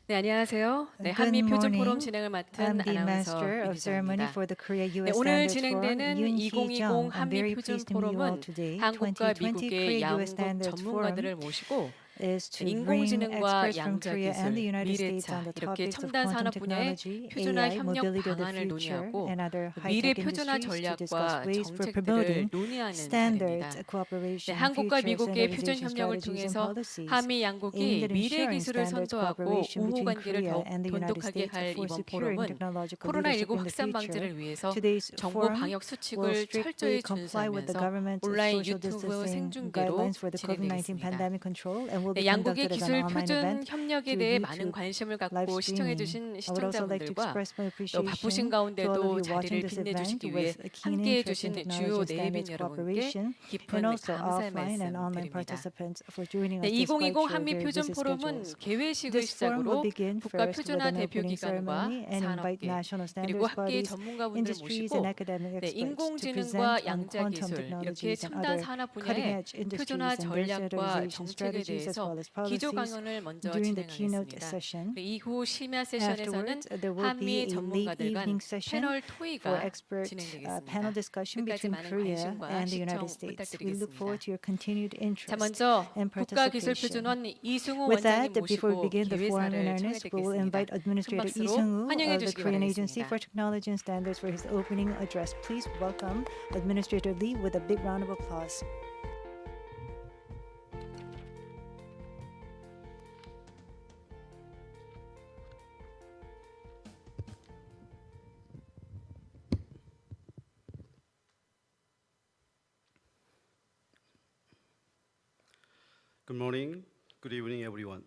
네, 안녕하세요. 네, Good 한미 표준 포럼 morning. 진행을 맡은 I'm the 아나운서 Master of Ceremony 윤희정입니다. for the Korea 네, U.S. 오늘 Standards Forum, 진행되는 Yoon Hee 2020 Jung. I'm 한미 very 표준 pleased to meet you all 포럼은 today. 한국과 2020 미국의 Korea U.S. 양국 Standards Forum 전문가들을 모시고 is to bring 인공지능과 experts from Korea and the 양자기술, United States on 미래차 the 이렇게 topics of 첨단 quantum 산업 분야의 technology, 표준화 AI, 협력 mobility of the 방안을 future, 논의하고 and other 미래 high-tech 표준화 industries to discuss 전략과 ways for 정책들을 promoting 논의하는 standards, 자리입니다. 네, cooperation, 한국과 future 미국의 표준 standardization 협력을 strategies and 통해서 policies 한미 aimed 양국이 at 미래 ensuring 기술을 standards 선도하고 cooperation 우호 between 관계를 Korea 더욱 and the United 돈독하게 States 할 for 이번 securing 포럼은 technological leadership 코로나19 in the 확산 future. 방지를 위해서 Today's 정부 forum 방역 will 수칙을 strictly 철저히 comply with the 준수하면서 government's 온라인 social 유튜브 distancing 생중계로 guidelines for the COVID-19 진행되겠습니다. pandemic control and will be 네, 양국의 conducted as an 기술 online 표준 event 협력에 through 대해 많은 YouTube 관심을 live 갖고 streaming. 시청해주신 I would also like to 시청자분들과 express my 또 바쁘신 appreciation to all of 가운데도 you watching 자리를 this event 빛내주시기 위해 with a keen interest in 함께해주신 technology 주요 and standards 내빈 여러분께 cooperation, and 깊은 also 감사의 offline and 말씀 online 드립니다. participants for joining 네, us despite 2020 your 한미 very 표준 busy 포럼은 schedules. 개회식을 This forum will 시작으로 begin 국가 first with 표준화 an 대표 opening 기관과 ceremony and invite 산업계 national 그리고 standards 학계 bodies, 전문가분들 industries, and 모시고 academic 네, experts to present 인공지능과 on quantum 양자기술 이렇게 technologies and 첨단 other 산업 분야의 cutting-edge 표준화 industries and their 전략과 standardization 정책에 strategies as 대해서 well as 기조 policies 강연을 먼저 during the keynote 진행하겠습니다. session. 이후 심야 세션에서는 Afterwards, there will be 한미 a late 전문가들 간 evening session 패널 for 토의가 expert panel 진행되겠습니다. discussion 끝까지 between 많은 Korea 관심과 and the United 시청 States. We look forward 부탁드리겠습니다. to your continued 자, interest 먼저 and participation. 국가기술표준원 이승우 With 원장님 that, before we 모시고 begin the forum in 개회사를 청해 earnest, we will 듣겠습니다. invite 큰 Administrator Lee 박수로 Seung-woo 환영해 of the 주시기 Korean Agency 바라겠습니다. for Technology and Standards for his opening address. Please welcome Administrator Lee with a big round of applause. Good morning, good evening, everyone.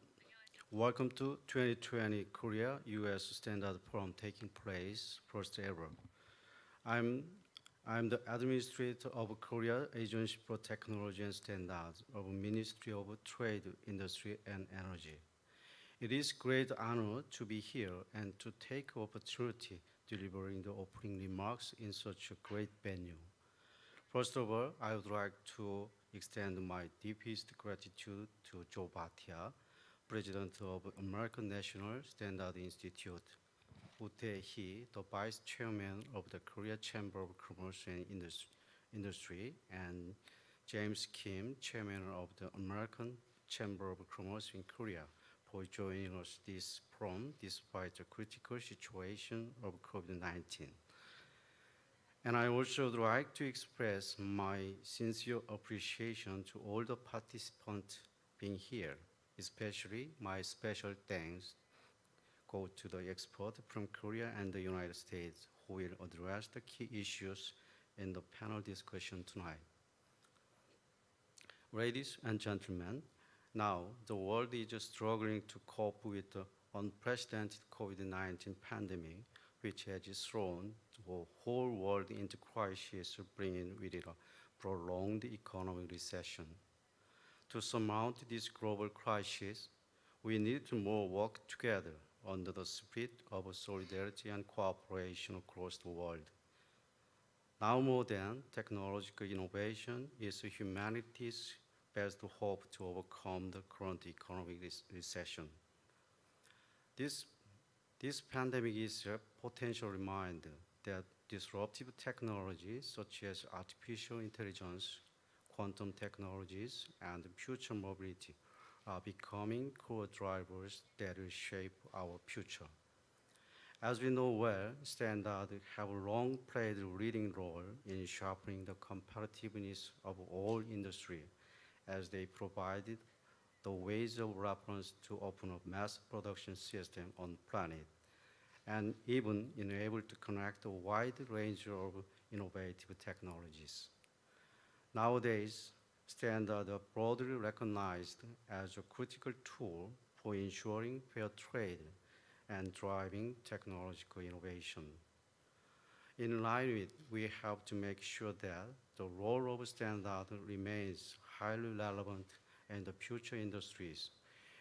Welcome to 2020 Korea-US Standard Forum taking place first ever. I'm the Administrator of Korea Agency for Technology and Standards of Ministry of Trade, Industry and Energy. It is great honor to be here and to take opportunity delivering the opening remarks in such a great venue. First of all, I would like to extend my deepest gratitude to Joe Bhatia, President of American National Standard Institute, Woo Tae-hee, the Vice Chairman of the Korea Chamber of Commerce and Industry, and James Kim, Chairman of the American Chamber of Commerce in Korea, for joining us this forum despite the critical situation of COVID-19. And I also would like to express my sincere appreciation to all the participants being here, especially my special thanks go to the experts from Korea and the United States who will address the key issues in the panel discussion tonight. Ladies and gentlemen, now the world is struggling to cope with the unprecedented COVID-19 pandemic, which has thrown the whole world into crisis, bringing with it a prolonged economic recession. To surmount this global crisis, we need to more work together under the spirit of solidarity and cooperation across the world. Now more than technological innovation is humanity's best hope to overcome the current economic recession. This pandemic is a potential reminder that disruptive technologies such as artificial intelligence, quantum technologies, and future mobility are becoming core drivers that will shape our future. As we know well, standards have long played a leading role in sharpening the competitiveness of all industry as they provided the ways of reference to open up mass production system on the planet, and even enabled to connect a wide range of innovative technologies. Nowadays, standards are broadly recognized as a critical tool for ensuring fair trade and driving technological innovation. In line with, we have to make sure that the role of standard remains highly relevant in the future industries.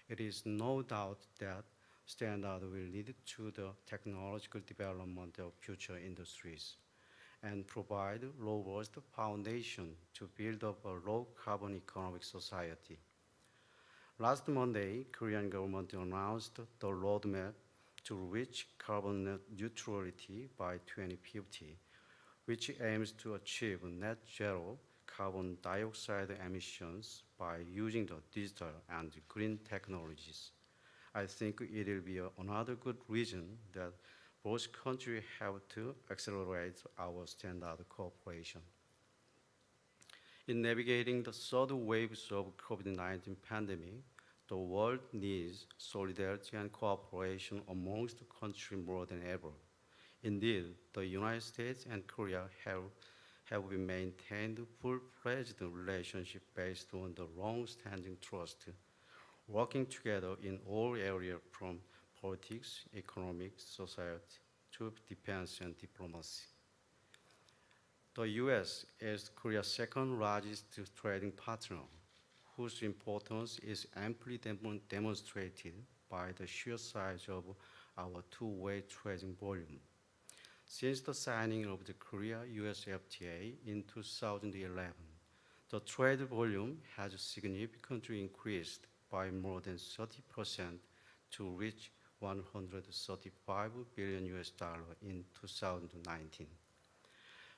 It is no doubt that standard will lead to the technological development of future industries and provide robust foundation to build up a low-carbon economic society. Last Monday, Korean government announced the roadmap to reach carbon neutrality by 2050, which aims to achieve net zero carbon dioxide emissions by using the digital and green technologies. I think it will be another good reason that both countries have to accelerate our standard cooperation. In navigating the third waves of COVID-19 pandemic, the world needs solidarity and cooperation amongst the countries more than ever. Indeed, the United States and Korea have been maintained full-fledged relationship based on the long-standing trust, working together in all areas from politics, economics, society, to defense and diplomacy. The U.S. is Korea's second largest trading partner, whose importance is amply demonstrated by the sheer size of our two-way trading volume. Since the signing of the Korea-US FTA in 2011, the trade volume has significantly increased by more than 30% to reach $135 billion in 2019.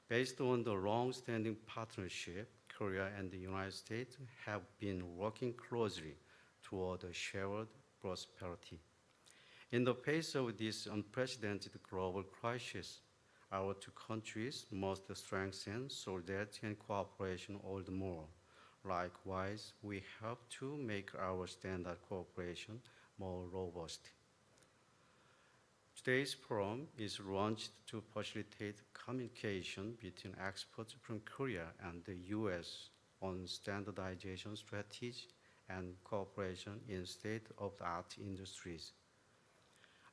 Based on the long-standing partnership, Korea and the United States have been working closely toward a shared prosperity. In the face of this unprecedented global crisis, our two countries must strengthen solidarity and cooperation all the more. Likewise, we have to make our standard cooperation more robust. Today's forum is launched to facilitate communication between experts from Korea and the US on standardization strategy and cooperation in state-of-the-art industries.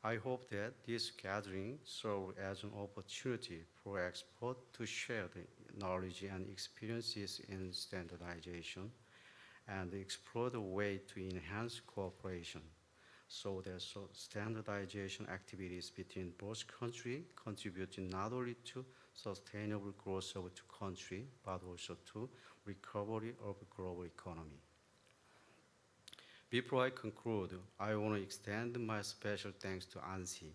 I hope that this gathering serves as an opportunity for experts to share the knowledge and experiences in standardization and explore the way to enhance cooperation so that standardization activities between both countries contribute not only to sustainable growth of the country, but also to recovery of the global economy. Before I conclude, I want to extend my special thanks to ANSI.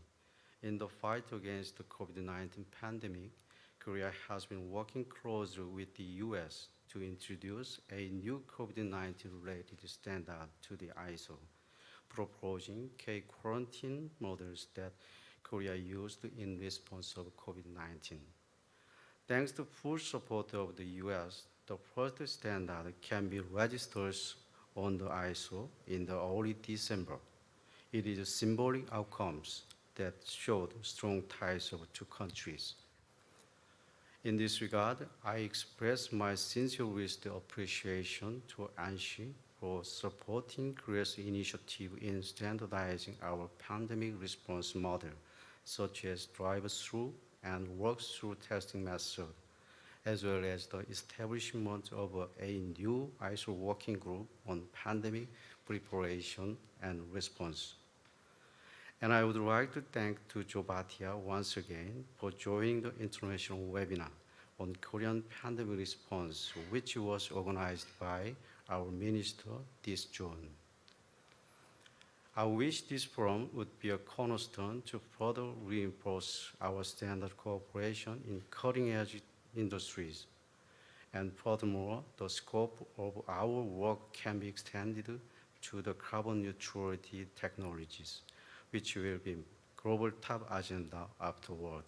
In the fight against the COVID-19 pandemic, Korea has been working closely with the US to introduce a new COVID-19 related standard to the ISO, proposing K-quarantine models that Korea used in response of COVID-19. Thanks to full support of the US, the first standard can be registered on the ISO in the early December. It is symbolic outcomes that showed strong ties of two countries. In this regard, I express my sincerest appreciation to ANSI for supporting Korea's initiative in standardizing our pandemic response model, such as drive-through and walk-through testing method, as well as the establishment of a new ISO working group on pandemic preparation and response. And I would like to thank Joe Bhatia once again for joining the international webinar on Korean pandemic response, which was organized by our minister this June. I wish this forum would be a cornerstone to further reinforce our standard cooperation in cutting-edge industries. And furthermore, the scope of our work can be extended to the carbon neutrality technologies, which will be global top agenda afterward.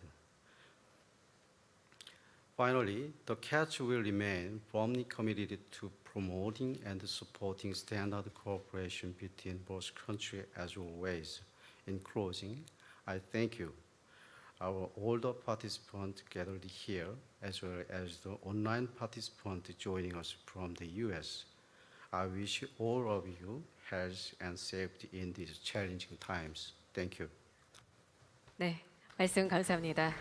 Finally, the CAT will remain firmly committed to promoting and supporting standard cooperation between both countries as always. In closing, I thank you, our older participants gathered here, as well as the online participants joining us from the US. I wish all of you health and safety in these challenging times. Thank you. 네, 말씀 감사합니다.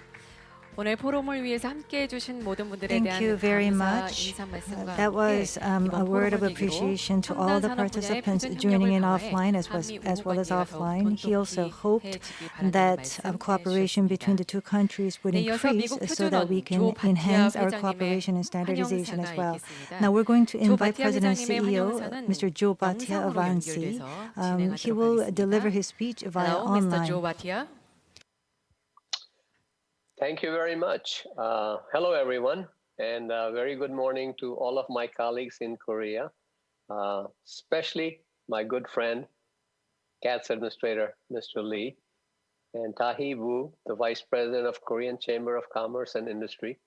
오늘 포럼을 위해서 함께해 주신 모든 분들에 Thank 대한 you very 감사 much. 인사 말씀과 That was 함께 a 이번 word of 포럼을 계기로 appreciation to all the 첨단 산업 분야의 participants 표준 joining in 협력을 offline 더해 as well as offline. He also 돈독히 hoped 해지기 바라는 that 말씀 cooperation between the 해주셨습니다. two countries would 네, 이어서 increase 미국 so that we 표준원 can 조 바티아 enhance our 회장님의 cooperation and standardization as 환영사가 well. 있겠습니다. Now we're going to 조 invite 바티아 President and 회장님의 CEO 환영사는 Mr. Joe Bhatia of 영상으로 ANC. 연결돼서 He 진행하도록 will 하겠습니다. deliver his speech via Hello, Mr. online. Joe Bhatia. Thank you very much. Hello, everyone, and very good morning to all of my colleagues in Korea, especially my good friend, CATS Administrator, Mr. Lee, and Tahi Wu, the Vice President of Korean Chamber of Commerce and Industry.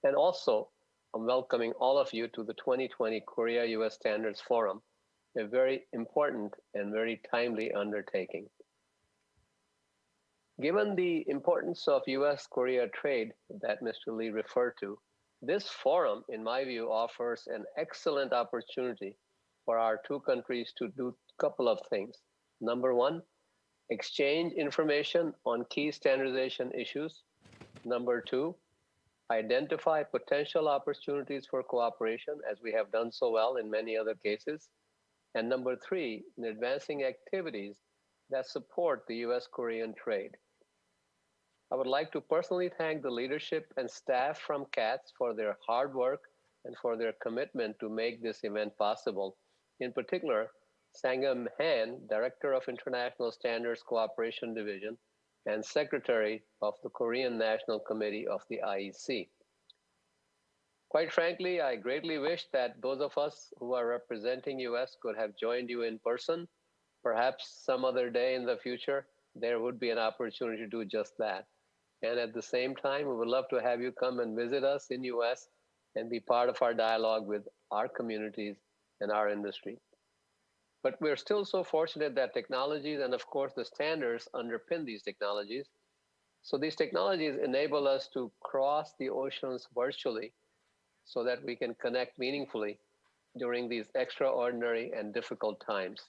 And also, I'm welcoming all of you to the 2020 Korea-US Standards Forum, a very important and very timely undertaking. Given the importance of US-Korea trade that Mr. Lee referred to, this forum, in my view, offers an excellent opportunity for our two countries to do a couple of things. Number one, exchange information on key standardization issues. Number two, identify potential opportunities for cooperation, as we have done so well in many other cases. And number three, in advancing activities that support the US-Korean trade. I would like to personally thank the leadership and staff from CATS for their hard work and for their commitment to make this event possible. In particular, Sangam Han, Director of International Standards Cooperation Division and Secretary of the Korean National Committee of the IEC. Quite frankly, I greatly wish that those of us who are representing US could have joined you in person. Perhaps some other day in the future, there would be an opportunity to do just that. And at the same time, we would love to have you come and visit us in US and be part of our dialogue with our communities and our industry. But we're still so fortunate that technologies and of course the standards underpin these technologies. So these technologies enable us to cross the oceans virtually so that we can connect meaningfully during these extraordinary and difficult times.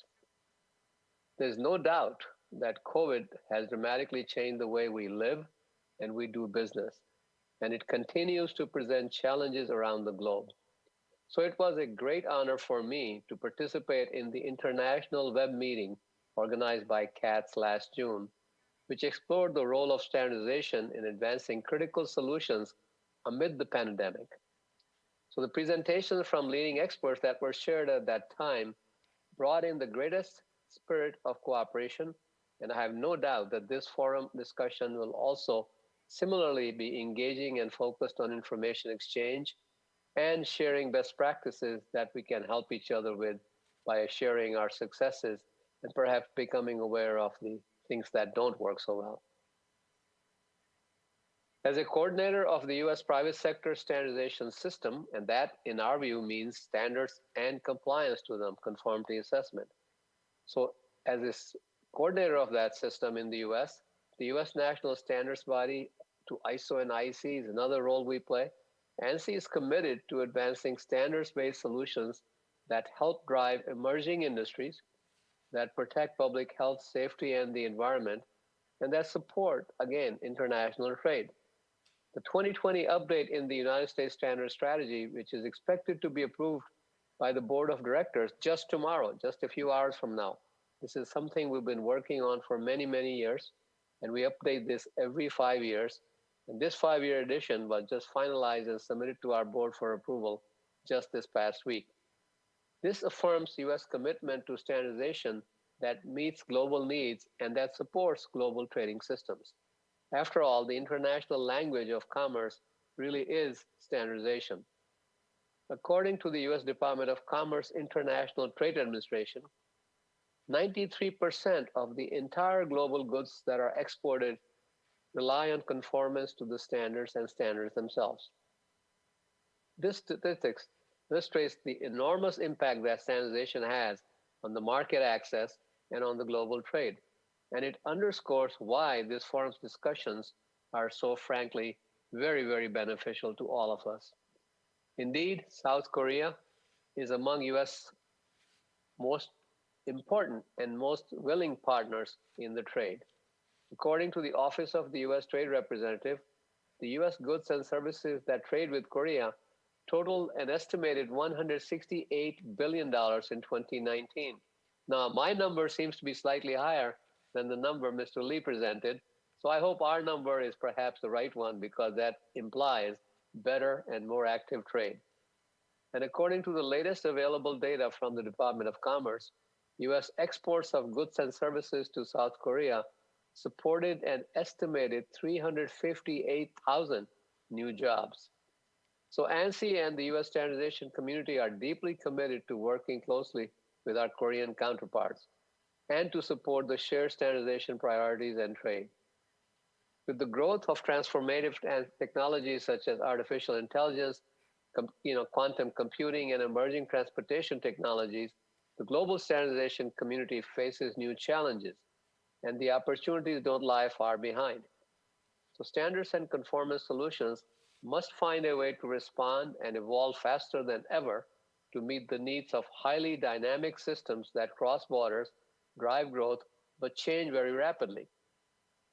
There's no doubt that COVID has dramatically changed the way we live and we do business, and it continues to present challenges around the globe. So it was a great honor for me to participate in the international web meeting organized by CATS last June, which explored the role of standardization in advancing critical solutions amid the pandemic. So the presentations from leading experts that were shared at that time brought in the greatest spirit of cooperation, and I have no doubt that this forum discussion will also similarly be engaging and focused on information exchange and sharing best practices that we can help each other with by sharing our successes and perhaps becoming aware of the things that don't work so well. As a coordinator of the US private sector standardization system, and that in our view means standards and compliance to them, conformity assessment. So as a coordinator of that system in the US National Standards Body to ISO and IEC is another role we play. ANSI is committed to advancing standards-based solutions that help drive emerging industries, that protect public health, safety, and the environment, and that support, again, international trade. The 2020 update in the United States Standards Strategy, which is expected to be approved by the Board of Directors just tomorrow, just a few hours from now. This is something we've been working on for many, many years, and we update this every 5 years. And this 5-year edition was just finalized and submitted to our board for approval just this past week. This affirms US commitment to standardization that meets global needs and that supports global trading systems. After all, the international language of commerce really is standardization. According to the US Department of Commerce International Trade Administration, 93% of the entire global goods that are exported rely on conformance to the standards and standards themselves. This statistics illustrates the enormous impact that standardization has on the market access and on the global trade. And it underscores why this forum's discussions are so frankly very, very beneficial to all of us. Indeed, South Korea is among US most important and most willing partners in the trade. According to the Office of the US Trade Representative, the US goods and services that trade with Korea totaled an estimated $168 billion in 2019. Now, my number seems to be slightly higher than the number Mr. Lee presented, so I hope our number is perhaps the right one because that implies better and more active trade. And according to the latest available data from the Department of Commerce, US exports of goods and services to South Korea supported an estimated 358,000 new jobs. So ANSI and the US standardization community are deeply committed to working closely with our Korean counterparts and to support the shared standardization priorities and trade. With the growth of transformative technologies such as artificial intelligence, quantum computing, and emerging transportation technologies, the global standardization community faces new challenges, and the opportunities don't lie far behind. So standards and conformance solutions must find a way to respond and evolve faster than ever to meet the needs of highly dynamic systems that cross borders, drive growth, but change very rapidly.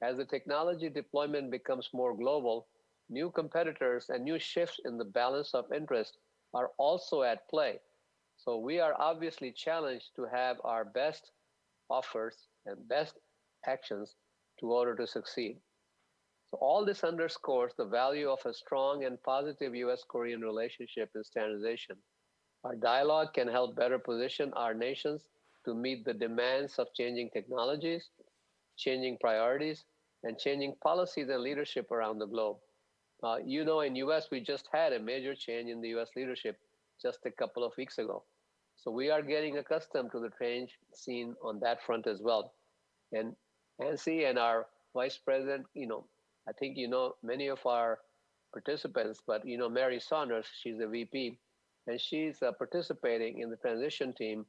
As the technology deployment becomes more global, new competitors and new shifts in the balance of interest are also at play. So we are obviously challenged to have our best offers and best actions in order to succeed. So all this underscores the value of a strong and positive US-Korean relationship in standardization. Our dialogue can help better position our nations to meet the demands of changing technologies, changing priorities, and changing policies and leadership around the globe. In US, we just had a major change in the US leadership just a couple of weeks ago. So we are getting accustomed to the change seen on that front as well. And Nancy and our vice president, I think many of our participants, but Mary Saunders, she's a VP, and she's participating in the transition team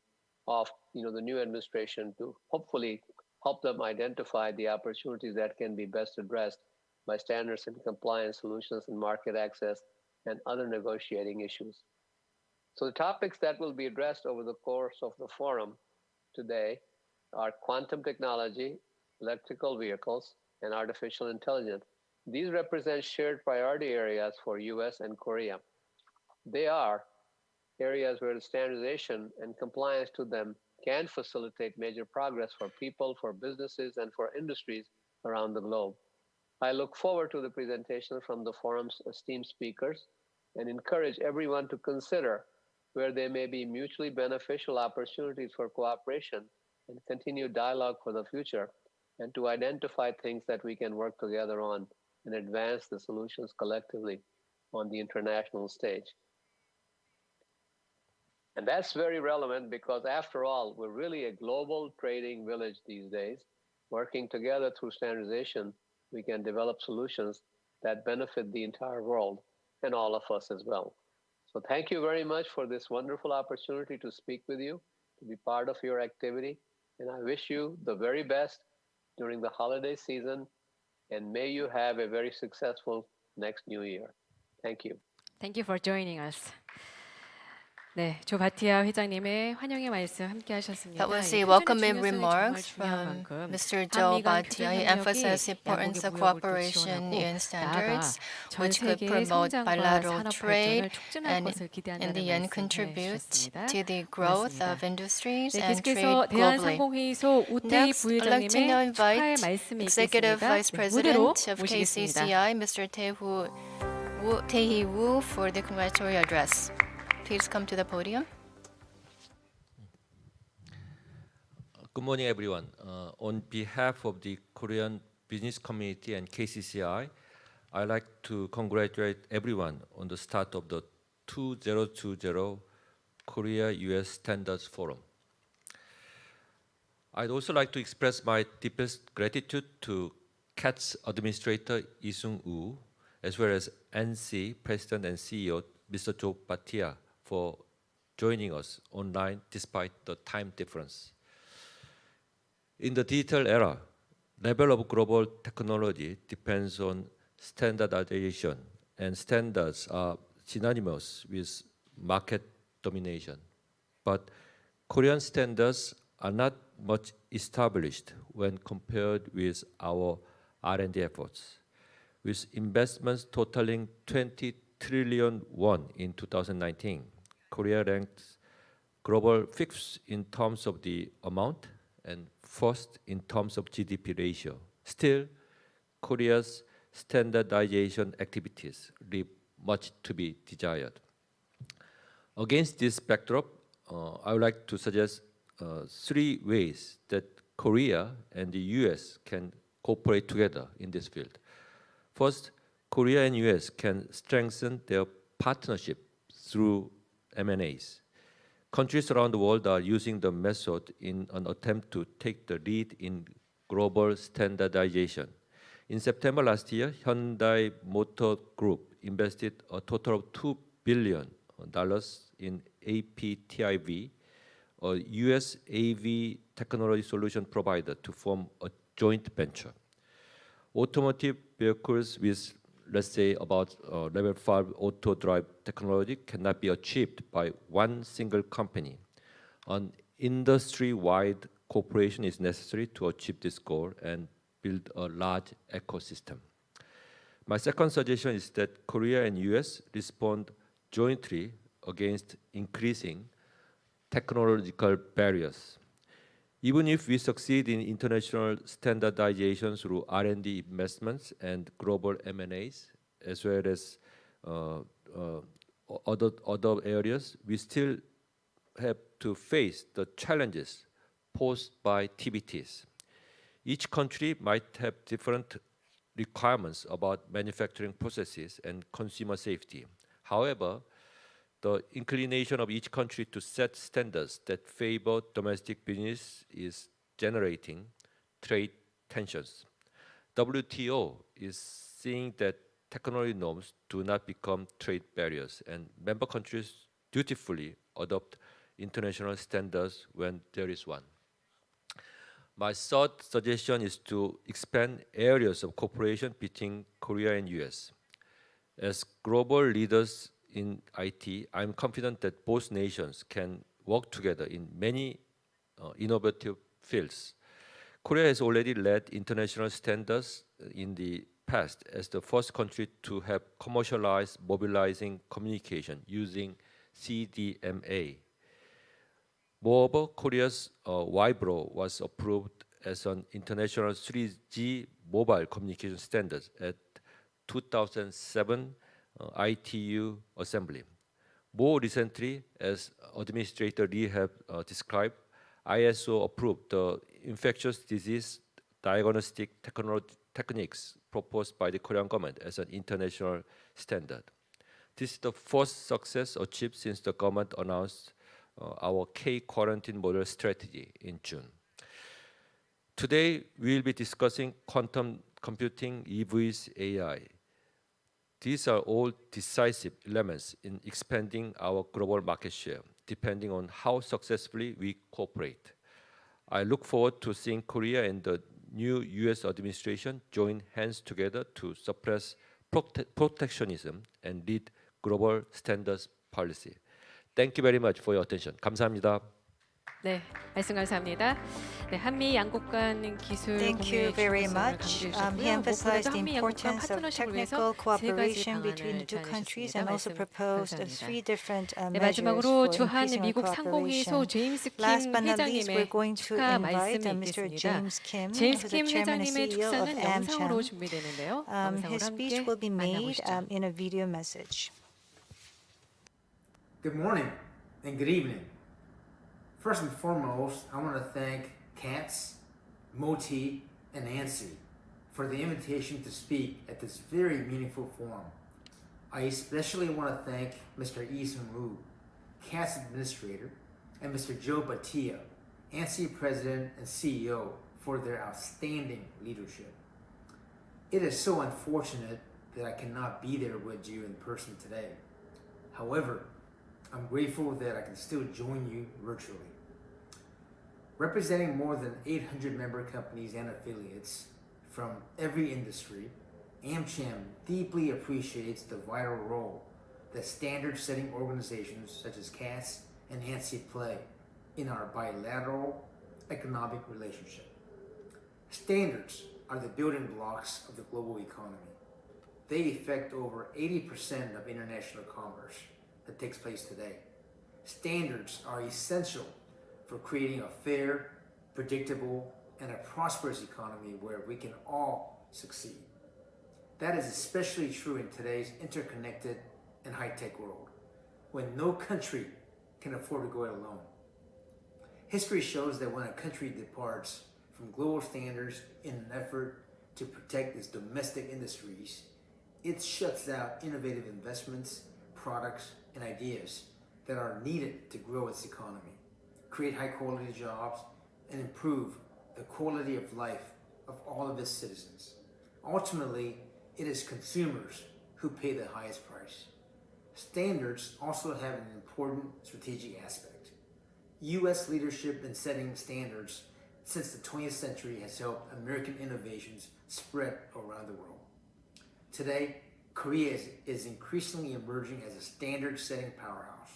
of the new administration to hopefully help them identify the opportunities that can be best addressed by standards and compliance solutions and market access and other negotiating issues. So the topics that will be addressed over the course of the forum today are quantum technology, electrical vehicles, and artificial intelligence. These represent shared priority areas for US and Korea. They are areas where the standardization and compliance to them can facilitate major progress for people, for businesses, and for industries around the globe. I look forward to the presentation from the forum's esteemed speakers and encourage everyone to consider where there may be mutually beneficial opportunities for cooperation and continued dialogue for the future, and to identify things that we can work together on and advance the solutions collectively on the international stage. And that's very relevant because, after all, we're really a global trading village these days. Working together through standardization, we can develop solutions that benefit the entire world and all of us as well. So thank you very much for this wonderful opportunity to speak with you, to be part of your activity. And I wish you the very best during the holiday season, and may you have a very successful next new year. Thank you. Thank you for joining us. 네, 조 바티아 회장님의 환영의 말씀 함께 하셨습니다. That was 이 the 표준의 welcoming 중요성이 remarks 정말 중요한 from 만큼 Mr. Joe 한미 간 Bhatia. 표준 He emphasized the importance of 양국의 무역을 또 cooperation 지원하고 in 나아가 standards, 전 which could 세계의 promote 성장과 bilateral 산업 trade 발전을 촉진할 and 것을 in 기대한다는 the end 말씀해 contribute 주셨습니다. to the growth 고맙습니다. of industries 네, and 계속해서 trade globally. 대한상공회의소 우태희 Next, I'd like to now 부회장님의 축하의 invite 말씀이 Executive 있겠습니다. Vice 네, 무대로 President of 모시겠습니다. KCCI, Mr. Tae-hee Woo, for the congratulatory address. Please come to the podium. Good morning, everyone. On behalf of the Korean business community and KCCI, I'd like to congratulate everyone on the start of the 2020 Korea-US Standards Forum. I'd also like to express my deepest gratitude to CAT's Administrator Lee Sung-woo, as well as ANSI President and CEO Mr. Joe Bhatia for joining us online despite the time difference. In the digital era, level of global technology depends on standardization, and standards are synonymous with market domination. But Korean standards are not much established when compared with our R&D efforts. with investments totaling 20 trillion won in 2019. Korea ranked global fifth in terms of the amount and first in terms of GDP ratio. Still, Korea's standardization activities leave much to be desired. Against this backdrop, I would like to suggest 3 ways that Korea and the US can cooperate together in this field. First, Korea and US can strengthen their partnership through M&As. Countries around the world are using the method in an attempt to take the lead in global standardization. In September last year, Hyundai Motor Group invested a total of $2 billion in APTIV, a US AV technology solution provider, to form a joint venture. Automotive vehicles with, let's say, about level 5 auto drive technology cannot be achieved by one single company. An industry-wide cooperation is necessary to achieve this goal and build a large ecosystem. My second suggestion is that Korea and US respond jointly against increasing technological barriers. Even if we succeed in international standardization through R&D investments and global M&As, as well as other areas, we still have to face the challenges posed by TBTs. Each country might have different requirements about manufacturing processes and consumer safety. However, the inclination of each country to set standards that favor domestic business is generating trade tensions. WTO is seeing that technology norms do not become trade barriers, and member countries dutifully adopt international standards when there is one. My third suggestion is to expand areas of cooperation between Korea and US. As global leaders in IT, I'm confident that both nations can work together in many innovative fields. Korea has already led international standards in the past as the first country to have commercialized mobilizing communication using CDMA. Moreover, Korea's Vibro was approved as an international 3G mobile communication standard at 2007 ITU Assembly. More recently, as Administrator Lee have described, ISO approved the infectious disease diagnostic techniques proposed by the Korean government as an international standard. This is the first success achieved since the government announced our K-quarantine model strategy in June. Today, we'll be discussing quantum computing, EVs, AI. These are all decisive elements in expanding our global market share, depending on how successfully we cooperate. I look forward to seeing Korea and the new US administration join hands together to suppress protectionism and lead global standards policy. Thank you very much for your attention. 감사합니다. 네, 말씀 감사합니다. 네, 한미 양국 간 기술 Thank you 공유에 very 중요성을 much. 강조해 He 주셨고요. emphasized 무엇보다도 the 한미 양국 간 importance of 파트너십을 위해서 technical 세 가지 cooperation between the 방안을 two countries 제안하셨습니다. and also 말씀 proposed 감사합니다. three different 네, measures 마지막으로 for 주한 increasing our 미국 상공회의소 cooperation. 제임스 Last 킴 but not least, we're 회장님의 going to 축하 invite 말씀이 Mr. 있겠습니다. James Kim, 제임스 who's the 킴 chairman and 회장님의 CEO of 축사는 영상으로 AmCham. 준비되는데요. His 영상으로 speech 함께 will be made 만나보시죠. in a video message. Good morning and good evening. First and foremost, I want to thank Katz, Moti, and Nancy for the invitation to speak at this very meaningful forum. I especially want to thank Mr. Lee Seung-woo, Katz Administrator, and Mr. Joe Batia, ANSI President and CEO, for their outstanding leadership. It is so unfortunate that I cannot be there with you in person today. However, I'm grateful that I can still join you virtually. Representing more than 800 member companies and affiliates from every industry, AmCham deeply appreciates the vital role that standard-setting organizations such as CAS and ANSI play in our bilateral economic relationship. Standards are the building blocks of the global economy. they affect over 80% of international commerce that takes place today. Standards are essential for creating a fair, predictable, and a prosperous economy where we can all succeed. That is especially true in today's interconnected and high-tech world, when no country can afford to go it alone. History shows that when a country departs from global standards in an effort to protect its domestic industries, it shuts out innovative investments, products, and ideas that are needed to grow its economy, create high-quality jobs, and improve the quality of life of all of its citizens. Ultimately, it is consumers who pay the highest price. Standards also have an important strategic aspect. U.S. leadership in setting standards since the 20th century has helped American innovations spread around the world. Today, Korea is increasingly emerging as a standard-setting powerhouse,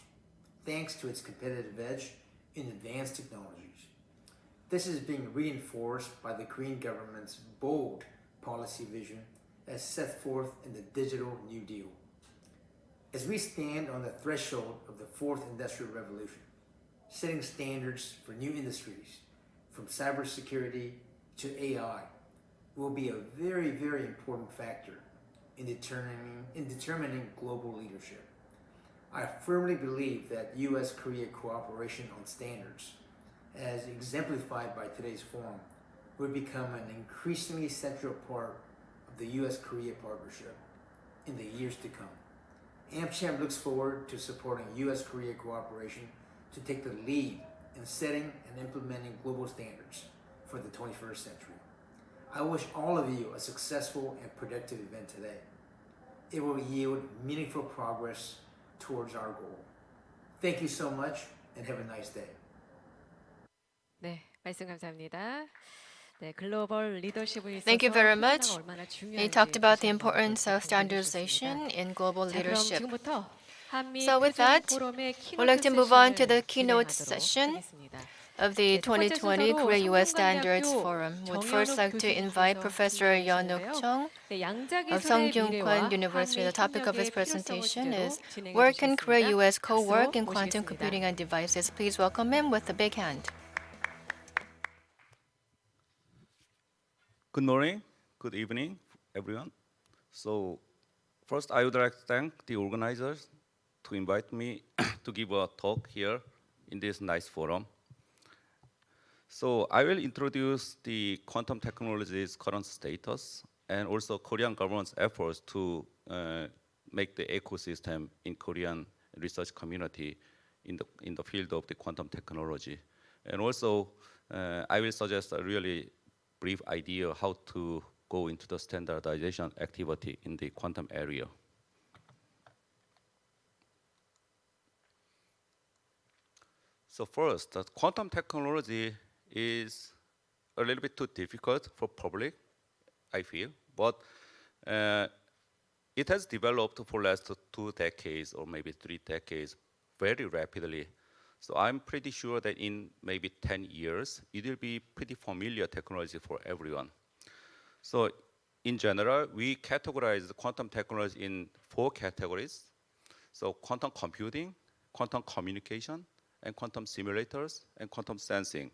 thanks to its competitive edge in advanced technologies. This is being reinforced by the Korean government's bold policy vision as set forth in the Digital New Deal. As we stand on the threshold of the fourth industrial revolution, setting standards for new industries, from cybersecurity to AI, will be a very, very important factor in determining global leadership. I firmly believe that U.S.-Korea cooperation on standards, as exemplified by today's forum, will become an increasingly central part of the U.S.-Korea partnership in the years to come. AmCham looks forward to supporting U.S.-Korea cooperation to take the lead in setting and implementing global standards for the 21st century. I wish all of you a successful and productive event today. It will yield meaningful progress towards our goal. Thank you so much and have a nice day. 네, 말씀 감사합니다. 네, 글로벌 리더십을 있어서 Thank you very 표준화가 much. 얼마나 중요한지 He talked about the 다시 한번 importance of 공부해 standardization 주셨습니다. in global 자, 그럼 leadership. 지금부터 한미 So with 표준 that, 포럼의 we'd like to move on to the 키노트 keynote 세션을 session 진행하도록 하겠습니다. of the 네, 첫 번째 2020 순서로 Korea-US Standards 성균관대학교 Forum. Would 정현욱 first like to invite 교수님께서 Professor 진행해 Yeonuk 주시는데요. Chung 네, of 양자기술의 Sungkyunkwan 미래와 University. 한미 The topic of 협력의 his 필요성을 presentation 주제로 is 진행해 Work in 주시겠습니다. Korea-US Co-work 박수로 in Quantum 모시겠습니다. Computing and Devices. Please welcome him with a big hand. Good morning, good evening, everyone. So first, I would like to thank the organizers to invite me to give a talk here in this nice forum. So I will introduce the quantum technology's current status and also Korean government's efforts to make the ecosystem in Korean research community in the field of the quantum technology. And also, I will suggest a really brief idea how to go into the standardization activity in the quantum area. So first, the quantum technology is a little bit too difficult for public, I feel, but it has developed for last 2 decades or maybe 3 decades very rapidly. So I'm pretty sure that in maybe 10 years, it will be pretty familiar technology for everyone. So in general, we categorize the quantum technology in 4 categories. So quantum computing, quantum communication, and quantum simulators, and quantum sensing.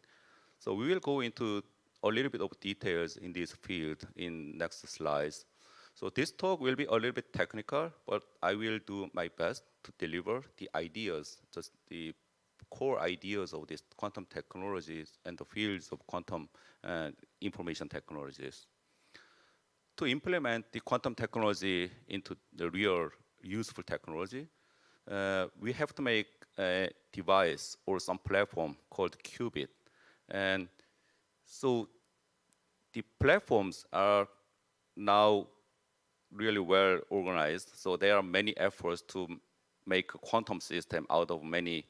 So we will go into a little bit of details in this field in next slides. So this talk will be a little bit technical, but I will do my best to deliver the ideas, just the core ideas of this quantum technologies and the fields of quantum information technologies. To implement the quantum technology into the real useful technology, we have to make a device or some platform called qubit. And so the platforms are now really well organized. So there are many efforts to make a quantum system out of many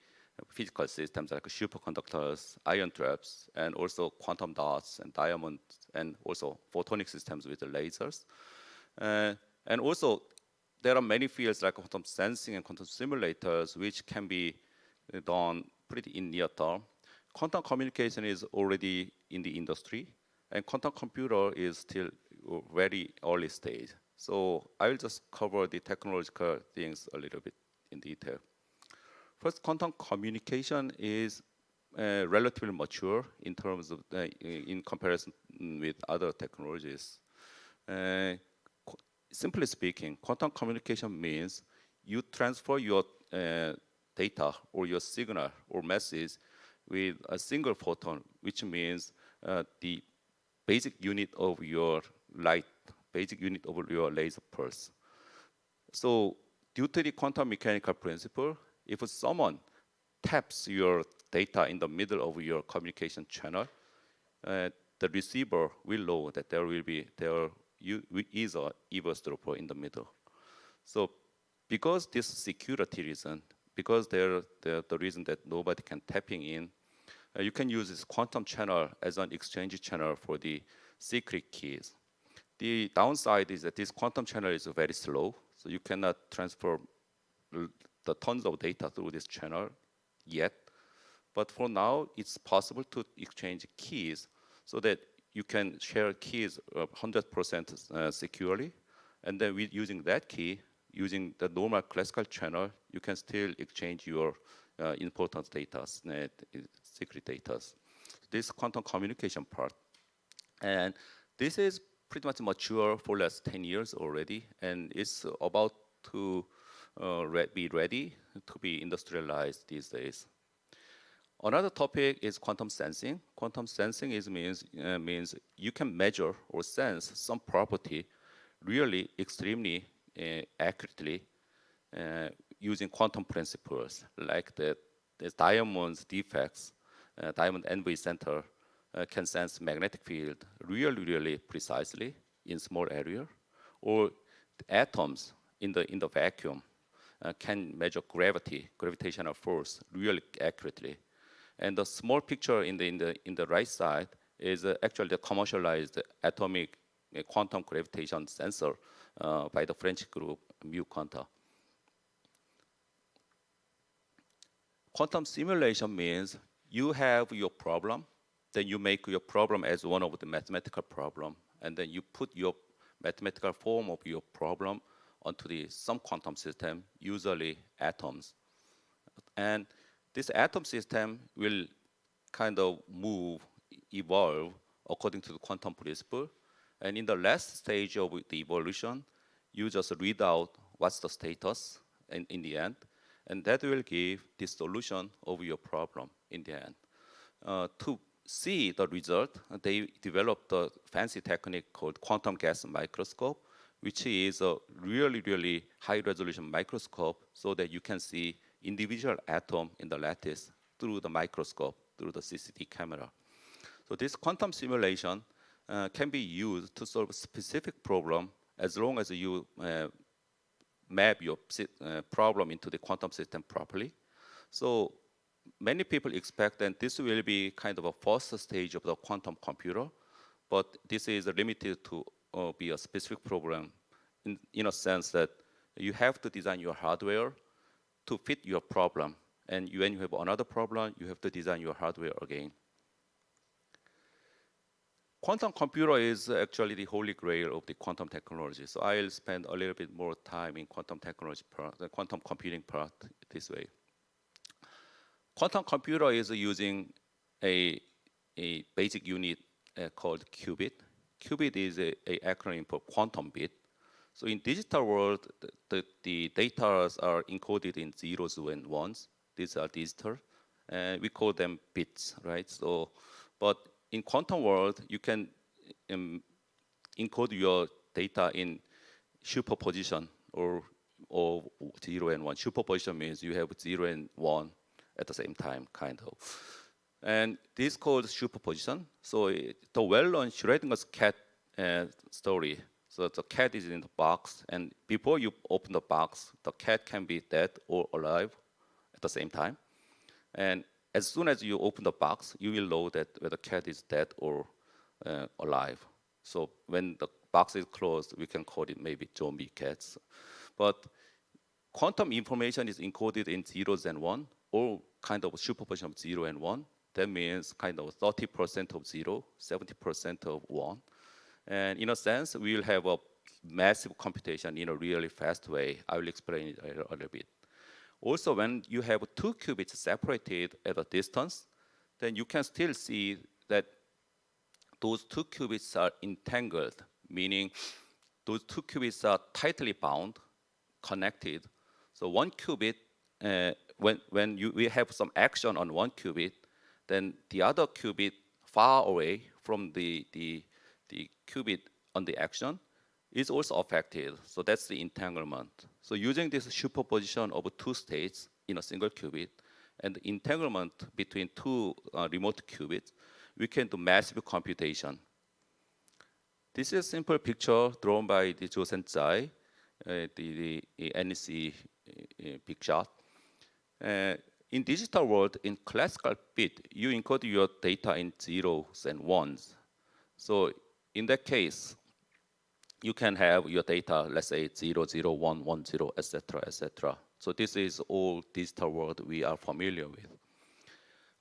physical systems like superconductors, ion traps, and also quantum dots and diamonds, and also photonic systems with the lasers. And also, there are many fields like quantum sensing and quantum simulators, which can be done pretty in near term. Quantum communication is already in the industry, and quantum computer is still very early stage. So I will just cover the technological things a little bit in detail. First, quantum communication is relatively mature in terms of in comparison with other technologies. Simply speaking, quantum communication means you transfer your data or your signal or message with a single photon, which means the basic unit of your light, basic unit of your laser pulse. So due to the quantum mechanical principle, if someone taps your data in the middle of your communication channel, the receiver will know that there is a eavesdropper in the middle. So because this security reason, because the reason that nobody can tapping in, you can use this quantum channel as an exchange channel for the secret keys. The downside is that this quantum channel is very slow, so you cannot transfer the tons of data through this channel yet. But for now, it's possible to exchange keys so that you can share keys 100% securely. And then using that key, using the normal classical channel, you can still exchange your important data, secret data. This quantum communication part. And this is pretty much mature for last 10 years already, and it's about to be ready to be industrialized these days. Another topic is quantum sensing. Quantum sensing means you can measure or sense some property really extremely accurately using quantum principles, like the diamond's defects, diamond envy center can sense magnetic field really precisely in small area, or the atoms in the vacuum can measure gravitational force really accurately. And the small picture in the right side is actually the commercialized atomic quantum gravitation sensor by the French group Mu Quanta. Quantum simulation means you have your problem, then you make your problem as one of the mathematical problem, and then you put your mathematical form of your problem onto some quantum system, usually atoms. And this atom system will kind of evolve according to the quantum principle. And in the last stage of the evolution, you just read out what's the status in the end, and that will give the solution of your problem in the end. To see the result, they developed a fancy technique called quantum gas microscope, which is a really high resolution microscope so that you can see individual atom in the lattice through the microscope, through the CCD camera. So this quantum simulation can be used to solve a specific problem as long as you map your problem into the quantum system properly. So many people expect that this will be kind of a first stage of the quantum computer, but this is limited to be a specific program in a sense that you have to design your hardware to fit your problem. And when you have another problem, you have to design your hardware again. Quantum computer is actually the holy grail of the quantum technology. So I'll spend a little bit more time in quantum technology part, the quantum computing part this way. Quantum computer is using a basic unit called qubit. Qubit is a acronym for quantum bit. So in digital world, the data are encoded in zeros and ones. These are digital, and we call them bits, right? So, but in quantum world, you can encode your data in superposition or 0 and 1. Superposition means you have 0 and 1 at the same time, kind of. And this is called superposition. So the well-known Schrödinger's cat story. So the cat is in the box, and before you open the box, the cat can be dead or alive at the same time. And as soon as you open the box, you will know that whether the cat is dead or alive. So when the box is closed, we can call it maybe zombie cats. But quantum information is encoded in zeros and one, or kind of superposition of 0 and 1. That means kind of 30% of 0, 70% of 1. And in a sense, we will have a massive computation in a really fast way. I will explain it a little bit. Also, when you have two qubits separated at a distance, then you can still see that those two qubits are entangled, meaning those two qubits are tightly bound, connected. So one qubit, when we have some action on one qubit, then the other qubit far away from the qubit on the action is also affected. So that's the entanglement. So using this superposition of two states in a single qubit and the entanglement between two remote qubits, we can do massive computation. This is a simple picture drawn by the Joseon Tsai, the NEC big shot. In digital world, in classical bit, you encode your data in zeros and ones. So in that case, you can have your data, let's say 0, 0, 1, 1, 0, etc., etc. So this is all digital world we are familiar with.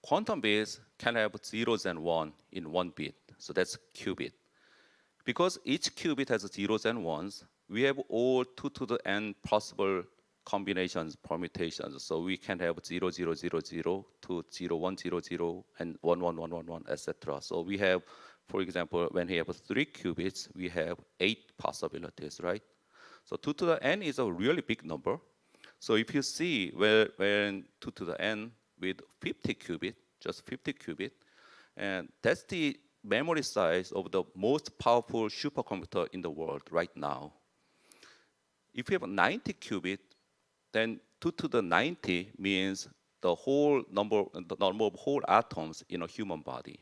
Quantum bits can have zeros and one in one bit, so that's qubit. Because each qubit has zeros and ones, we have all 2 to the n possible combinations, permutations. So we can have 0, 0, 0, 0 to 0, 1, 0, 0, and 1, 1, 1, 1, 1, etc. So we have, for example, when we have 3 qubits, we have 8 possibilities, right? So 2 to the n is a really big number. So if you see when 2 to the n with 50 qubit, just 50 qubit, and that's the memory size of the most powerful supercomputer in the world right now. If you have 90 qubit, then 2 to the 90 means the number of whole atoms in a human body.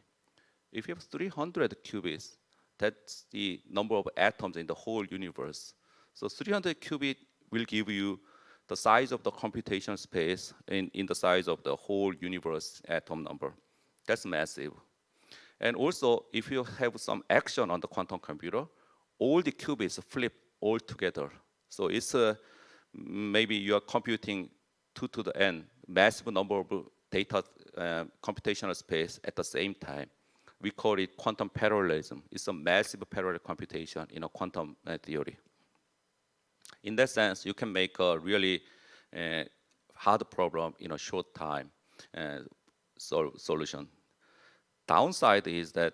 If you have 300 qubits, that's the number of atoms in the whole universe. So 300 qubit will give you the size of the computation space in the size of the whole universe atom number. That's massive. And also, if you have some action on the quantum computer, all the qubits flip all together. So it's maybe you are computing 2 to the n, massive number of data computational space at the same time. We call it quantum parallelism. It's a massive parallel computation in a quantum theory. In that sense, you can make a really hard problem in a short time solution. Downside is that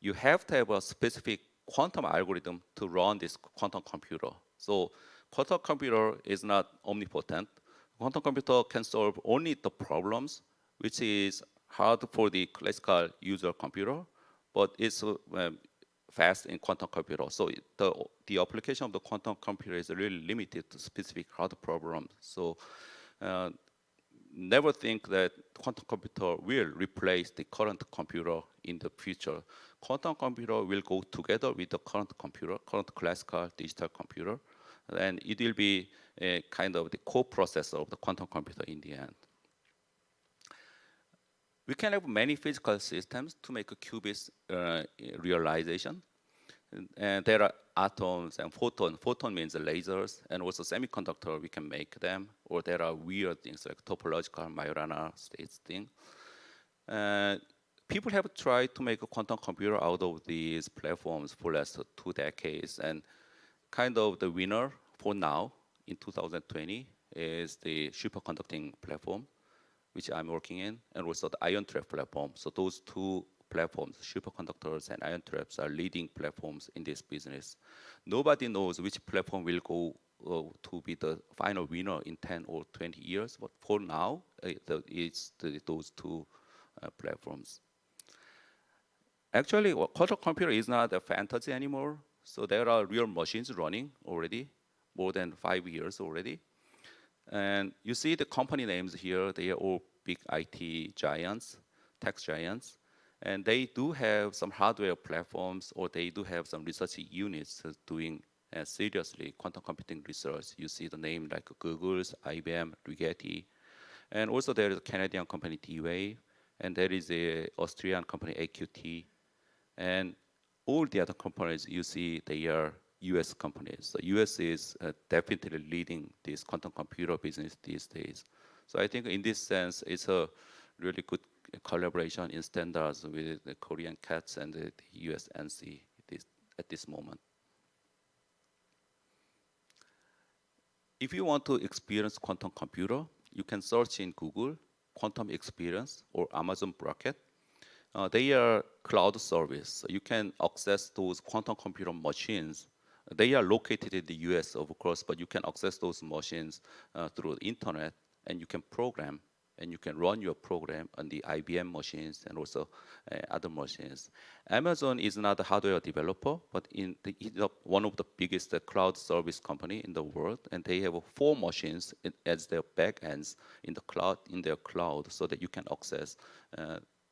you have to have a specific quantum algorithm to run this quantum computer. So quantum computer is not omnipotent. Quantum computer can solve only the problems, which is hard for the classical user computer, but it's fast in quantum computer. So the application of the quantum computer is really limited to specific hard problems. So never think that quantum computer will replace the current computer in the future. Quantum computer will go together with the current computer, current classical digital computer, and it will be a kind of the co-processor of the quantum computer in the end. We can have many physical systems to make a qubit realization. And there are atoms and photons. Photon means lasers, and also semiconductor, we can make them. Or there are weird things like topological Majorana states thing. People have tried to make a quantum computer out of these platforms for the last 2 decades. And kind of the winner for now in 2020 is the superconducting platform, which I'm working in, and also the ion trap platform. So those two platforms, superconductors and ion traps, are leading platforms in this business. Nobody knows which platform will go to be the final winner in 10 or 20 years, but for now, it's those two platforms. Actually, quantum computer is not a fantasy anymore. So there are real machines running already, more than 5 years already. And you see the company names here, they are all big IT giants, tech giants. And they do have some hardware platforms, or they do have some research units doing seriously quantum computing research. You see the name like Google's, IBM, Rigetti. And also there is a Canadian company, D-Wave, and there is an Austrian company, AQT. And all the other companies you see, they are US companies. So US is definitely leading this quantum computer business these days. So I think in this sense, it's a really good collaboration in standards with the Korean CATS and the US NC at this moment. if you want to experience quantum computer, you can search in Google quantum experience or Amazon Braket. They are cloud service. So you can access those quantum computer machines. They are located in the US, of course, but you can access those machines through the internet, and you can program, and you can run your program on the IBM machines and also other machines. Amazon is not a hardware developer, but it's one of the biggest cloud service company in the world, and they have 4 machines as their backends in their cloud, so that you can access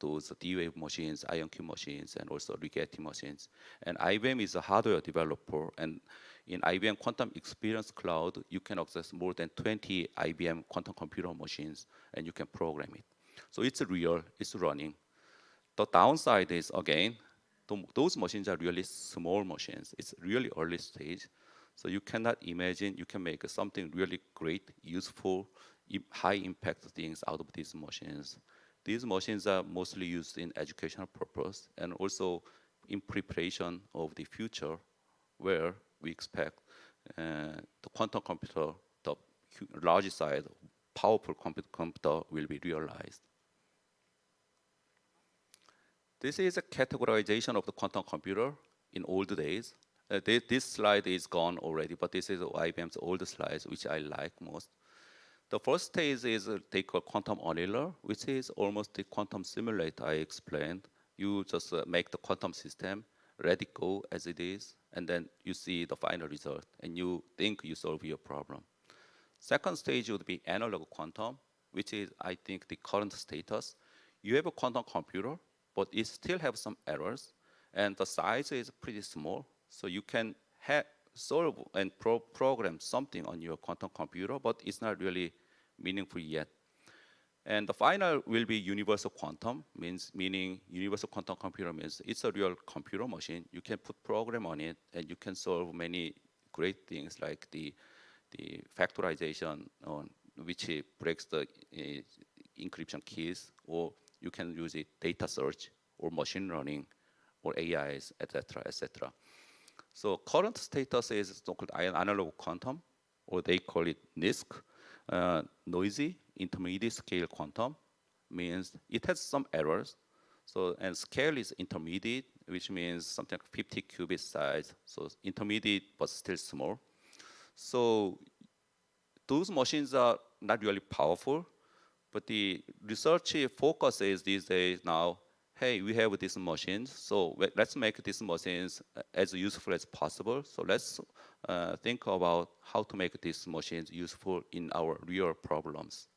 those D-Wave machines, IonQ machines, and also Rigetti machines. And IBM is a hardware developer, and in IBM Quantum Experience Cloud, you can access more than 20 IBM quantum computer machines, and you can program it. So it's real, it's running. The downside is, again, those machines are really small machines. It's really early stage. So you cannot imagine you can make something really great, useful, high impact things out of these machines. These machines are mostly used in educational purpose and also in preparation of the future, where we expect the quantum computer, the large size, powerful computer will be realized. This is a categorization of the quantum computer in old days. This slide is gone already, but this is IBM's old slides, which I like most. The first stage is they call quantum annealer, which is almost the quantum simulator I explained. You just make the quantum system, let it go as it is, and then you see the final result, and you think you solve your problem. Second stage would be analog quantum, which is, I think, the current status. You have a quantum computer, but it still has some errors, and the size is pretty small, so you can solve and program something on your quantum computer, but it's not really meaningful yet. And the final will be universal quantum, meaning universal quantum computer means it's a real computer machine. You can put program on it, and you can solve many great things like the factorization, which breaks the encryption keys, or you can use it data search or machine learning or AIs, etc., etc. So current status is so-called analog quantum, or they call it NISQ, noisy intermediate scale quantum, means it has some errors. So, and scale is intermediate, which means something like 50 qubit size. So intermediate, but still small. So those machines are not really powerful, but the research focus is these days now, hey, we have these machines, so let's make these machines as useful as possible. So let's think about how to make these machines useful in our real problems.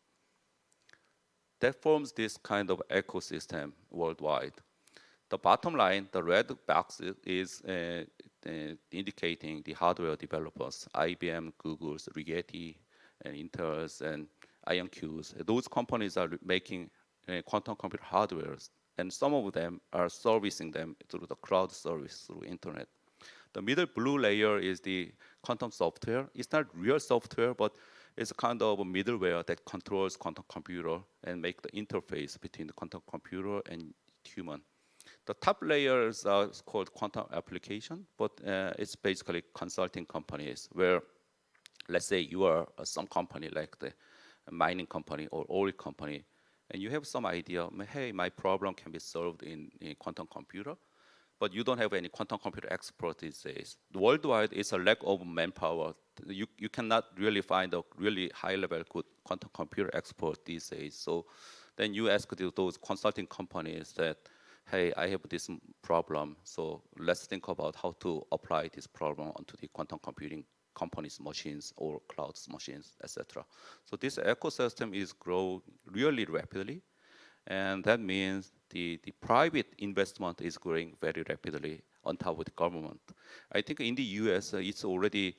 That forms this kind of ecosystem worldwide. The bottom line, the red box is indicating the hardware developers, IBM, Google's, Rigetti, and Intel's, and IonQ's. Those companies are making quantum computer hardwares, and some of them are servicing them through the cloud service, through internet. The middle blue layer is the quantum software. It's not real software, but it's a kind of a middleware that controls quantum computer and make the interface between the quantum computer and human. The top layers are called quantum application, but it's basically consulting companies where, let's say you are some company like the mining company or oil company, and you have some idea, hey, my problem can be solved in a quantum computer, but you don't have any quantum computer expert these days. Worldwide, it's a lack of manpower. You cannot really find a really high-level good quantum computer expert these days. So then you ask those consulting companies that, hey, I have this problem, so let's think about how to apply this problem onto the quantum computing companies' machines or cloud machines, etc. So this ecosystem is growing really rapidly, and that means the private investment is growing very rapidly on top of the government. I think in the US, it's already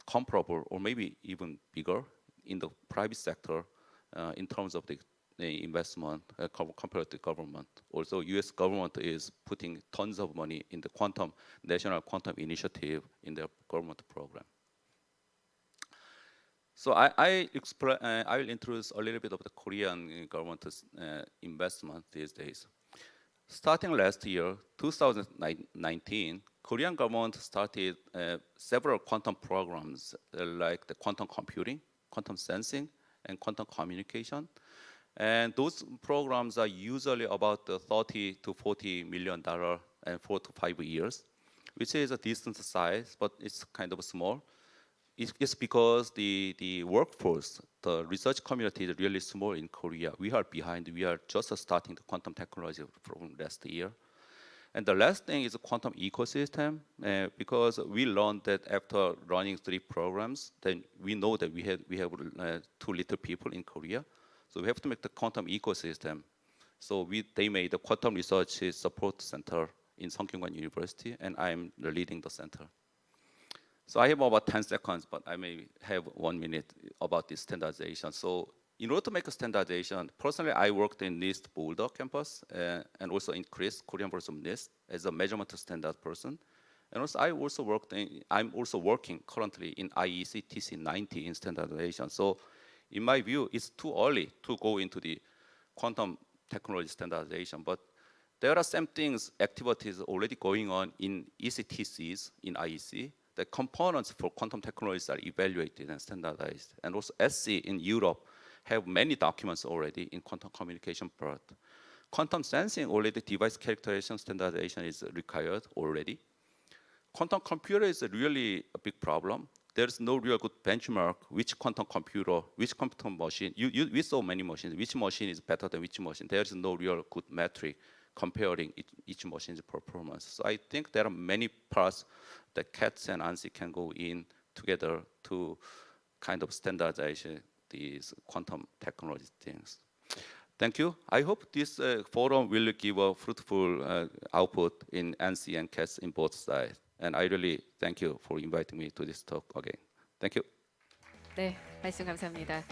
comparable or maybe even bigger in the private sector in terms of the investment compared to government. Also, US government is putting tons of money in the National Quantum Initiative in their government program. So I will introduce a little bit of the Korean government's investment these days. Starting last year, 2019, Korean government started several quantum programs like the quantum computing, quantum sensing, and quantum communication. And those programs are usually about $30 to $40 million and 4 to 5 years, which is a decent size, but it's kind of small. It's because the workforce, the research community is really small in Korea. We are behind. We are just starting the quantum technology from last year. And the last thing is a quantum ecosystem, because we learned that after running 3 programs, then we know that we have too little people in Korea. So we have to make the quantum ecosystem. So they made the Quantum Research Support Center in Sungkyunkwan University, and I'm leading the center. So I have about 10 seconds, but I may have 1 minute about this standardization. So in order to make a standardization, personally, I worked in NIST Boulder campus and also in CRIS, Korean version of NIST, as a measurement standard person. And also, I'm also working currently in IEC TC90 in standardization. So in my view, it's too early to go into the quantum technology standardization, but there are some things, activities already going on in ECTCs in IEC. The components for quantum technologies are evaluated and standardized. And also SC in Europe have many documents already in quantum communication part. Quantum sensing, already device characterization standardization is required already. Quantum computer is really a big problem. There's no real good benchmark which quantum computer, which quantum machine. We saw many machines, which machine is better than which machine. There's no real good metric comparing each machine's performance. So I think there are many parts that CATS and ANSI can go in together to kind of standardize these quantum technology things. Thank you. I hope this forum will give a fruitful output in ANSI and CATS in both sides. And I really thank you for inviting me to this talk again. Thank you. 네, 말씀 감사합니다.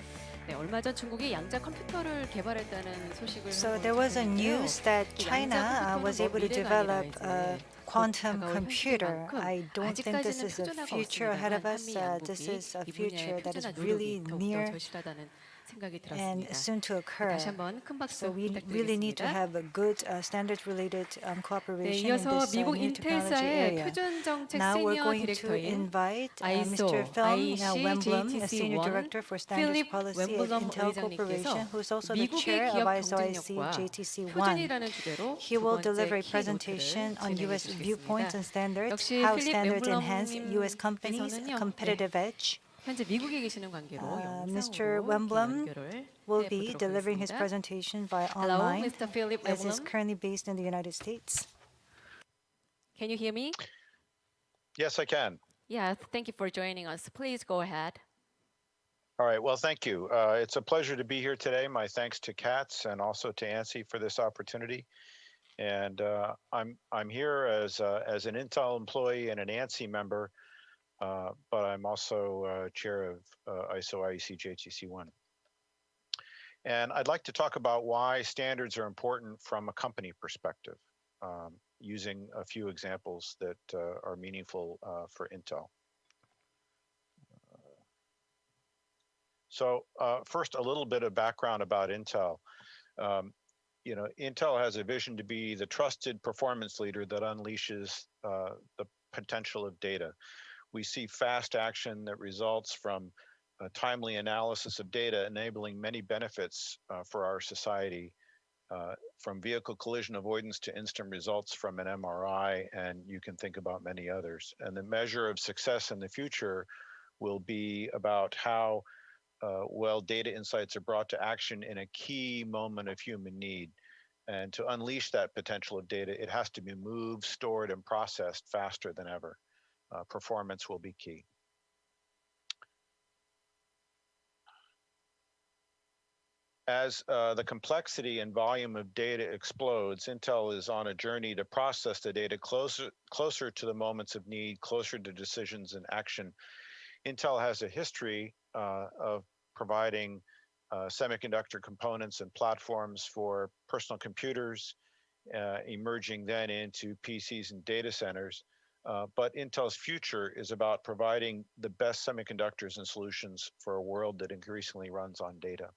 네, 얼마 전 중국이 양자 컴퓨터를 개발했다는 소식을 So 한번 there was a 접했는데요. news that 그 China 양자 was 컴퓨터는 able to 뭐 미래가 develop 아니라 a 이제 quantum 다가올 computer. 현실만큼 I don't think this 아직까지는 is a 표준화가 future ahead of 없습니다만 us. 한미 This 양국이 is a 이 분야의 future that is 표준화 really 노력이 더욱더 near 절실하다는 생각이 and 들었습니다. soon to occur. 다시 한번 큰 박수 So we really need to 부탁드리겠습니다. have a good standards-related 네, cooperation in 이어서 this 미국 new technology 인텔사의 area. 표준 정책 Now we're 시니어 going to 디렉터인 invite ISO, Mr. Phil IEC, Wemblum, a JTC Senior 1, Director for Standards 필립 Policy at 웸블럼 Intel 의장님께서 Corporation, who's also the 미국의 chair of 기업 ISOIC 경쟁력과 JTC 1. 표준이라는 주제로 He 두 will 번째 deliver a 키노트를 presentation on 진행해 U.S. viewpoints 주시겠습니다. and standards, 역시 how 필립 standards enhance 웸블럼님 U.S. companies' 께서는요, competitive edge. 현재 미국에 계시는 관계로 Mr. 영상으로 Wemblum 연결을 will be 해보도록 delivering his 하겠습니다. presentation via Hello, online, Mr. Philip as is Wemblum. currently based in the United States. Can you hear me? Yes, I can. Yes, thank you for joining us. Please go ahead. All right. Well, thank you. It's a pleasure to be here today. My thanks to CATS and also to ANSI for this opportunity. And I'm here as an Intel employee and an ANSI member, but I'm also chair of ISO IEC JTC1. And I'd like to talk about why standards are important from a company perspective, using a few examples that are meaningful for Intel. So first, a little bit of background about Intel. Intel has a vision to be the trusted performance leader that unleashes the potential of data. We see fast action that results from a timely analysis of data, enabling many benefits for our society, from vehicle collision avoidance to instant results from an MRI, and you can think about many others. And the measure of success in the future will be about how well data insights are brought to action in a key moment of human need. And to unleash that potential of data, it has to be moved, stored, and processed faster than ever. Performance will be key. As the complexity and volume of data explodes, Intel is on a journey to process the data closer to the moments of need, closer to decisions and action. Intel has a history of providing semiconductor components and platforms for personal computers, emerging then into PCs and data centers. But Intel's future is about providing the best semiconductors and solutions for a world that increasingly runs on data.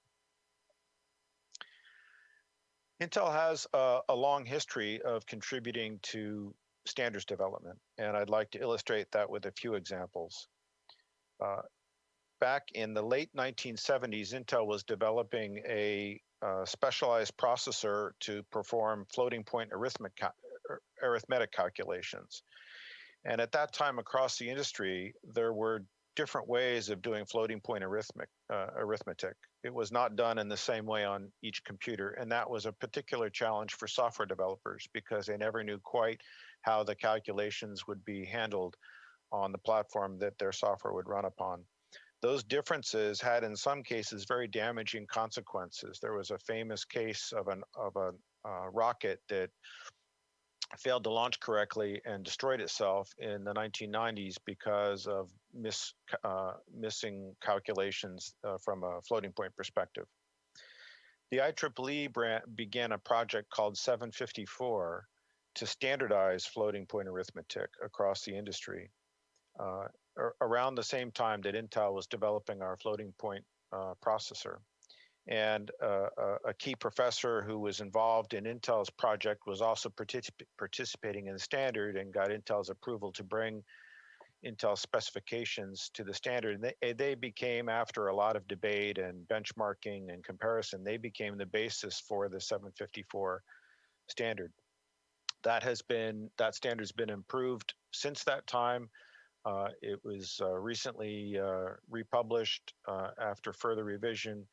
Intel has a long history of contributing to standards development. And I'd like to illustrate that with a few examples. Back in the late 1970s, Intel was developing a specialized processor to perform floating point arithmetic calculations. And at that time, across the industry, there were different ways of doing floating point arithmetic. It was not done in the same way on each computer, and that was a particular challenge for software developers because they never knew quite how the calculations would be handled on the platform that their software would run upon. Those differences had, in some cases, very damaging consequences. There was a famous case of a rocket that failed to launch correctly and destroyed itself in the 1990s because of missing calculations from a floating point perspective. The IEEE began a project called 754 to standardize floating point arithmetic across the industry. Around the same time that Intel was developing our floating point processor. And a key professor who was involved in Intel's project was also participating in the standard and got Intel's approval to bring Intel specifications to the standard. And they became, after a lot of debate and benchmarking and comparison, they became the basis for the 754 standard. That standard's been improved since that time. It was recently republished after further revision.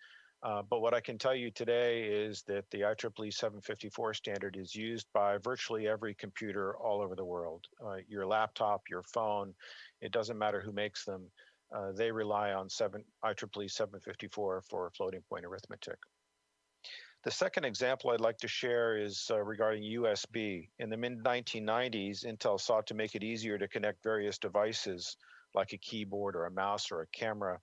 But what I can tell you today is that the IEEE 754 standard is used by virtually every computer all over the world. Your laptop, your phone, it doesn't matter who makes them. They rely on IEEE 754 for floating point arithmetic. The second example I'd like to share is regarding USB. In the mid-1990s, Intel sought to make it easier to connect various devices like a keyboard or a mouse or a camera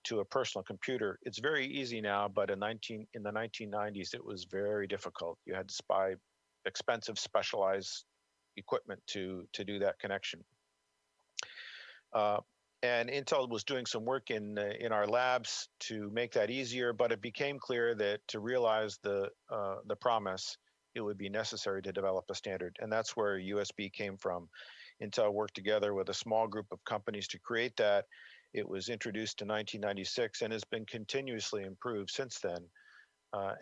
to a personal computer. It's very easy now, but in the 1990s, it was very difficult. You had to buy expensive specialized equipment to do that connection. And Intel was doing some work in our labs to make that easier, but it became clear that to realize the promise, it would be necessary to develop a standard. And that's where USB came from. Intel worked together with a small group of companies to create that. It was introduced in 1996 and has been continuously improved since then.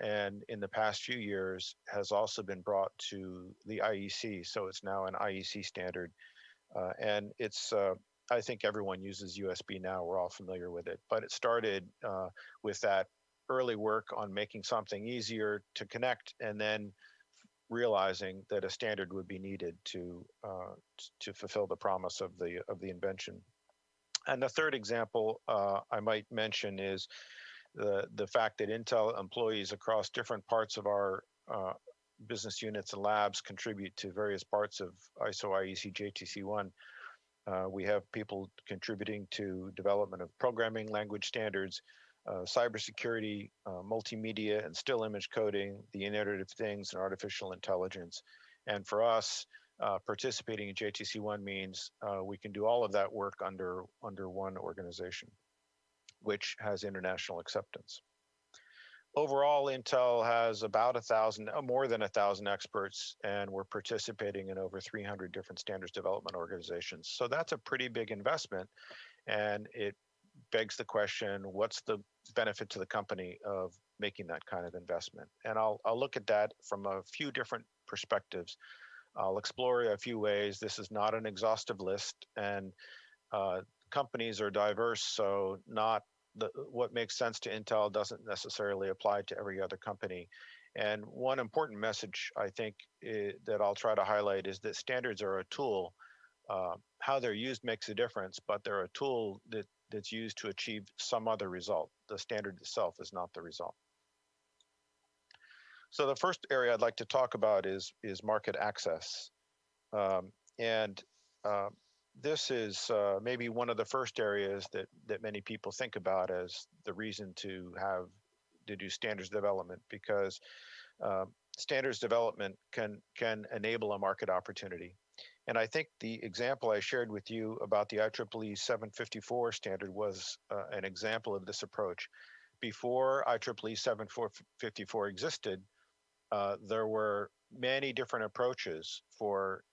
And in the past few years has also been brought to the IEC. So it's now an IEC standard. And it's, I think everyone uses USB now. We're all familiar with it. But it started with that early work on making something easier to connect, and then realizing that a standard would be needed to fulfill the promise of the invention. And the third example I might mention is the fact that Intel employees across different parts of our business units and labs contribute to various parts of ISO IEC JTC1. We have people contributing to development of programming language standards, cybersecurity, multimedia and still image coding, the Internet of Things, and artificial intelligence. And for us, participating in JTC1 means we can do all of that work under one organization, which has international acceptance. Overall, Intel has about more than 1,000 experts, and we're participating in over 300 different standards development organizations. So that's a pretty big investment, and it begs the question, what's the benefit to the company of making that kind of investment? And I'll look at that from a few different perspectives. I'll explore a few ways. This is not an exhaustive list, and companies are diverse, so what makes sense to Intel doesn't necessarily apply to every other company. And one important message I think that I'll try to highlight is that standards are a tool. How they're used makes a difference, but they're a tool that's used to achieve some other result. The standard itself is not the result. So the first area I'd like to talk about is market access. This is maybe one of the first areas that many people think about as the reason to do standards development, because standards development can enable a market opportunity. And I think the example I shared with you about the IEEE 754 standard was an example of this approach. Before IEEE 754 existed, there were many different approaches for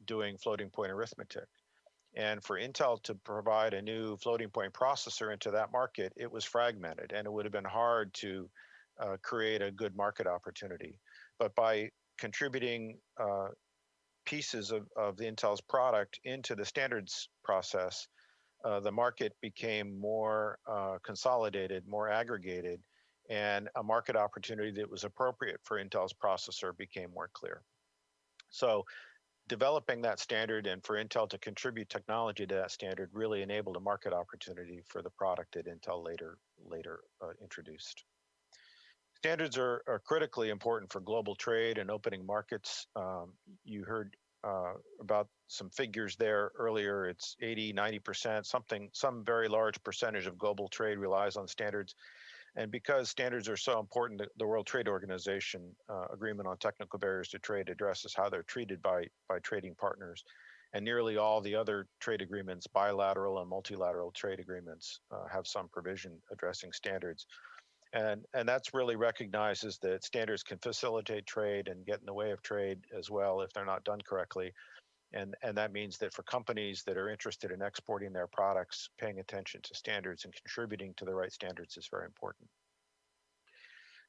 doing floating point arithmetic. And for Intel to provide a new floating point processor into that market, it was fragmented, and it would have been hard to create a good market opportunity. But by contributing pieces of the Intel's product into the standards process, the market became more consolidated, more aggregated, and a market opportunity that was appropriate for Intel's processor became more clear. So developing that standard and for Intel to contribute technology to that standard really enabled a market opportunity for the product that Intel later introduced. Standards are critically important for global trade and opening markets. You heard about some figures there earlier. It's 80, 90%, some very large percentage of global trade relies on standards. And because standards are so important, the World Trade Organization Agreement on Technical Barriers to Trade addresses how they're treated by trading partners. And nearly all the other trade agreements, bilateral and multilateral trade agreements, have some provision addressing standards. And that's really recognizes that standards can facilitate trade and get in the way of trade as well if they're not done correctly. And that means that for companies that are interested in exporting their products, paying attention to standards and contributing to the right standards is very important.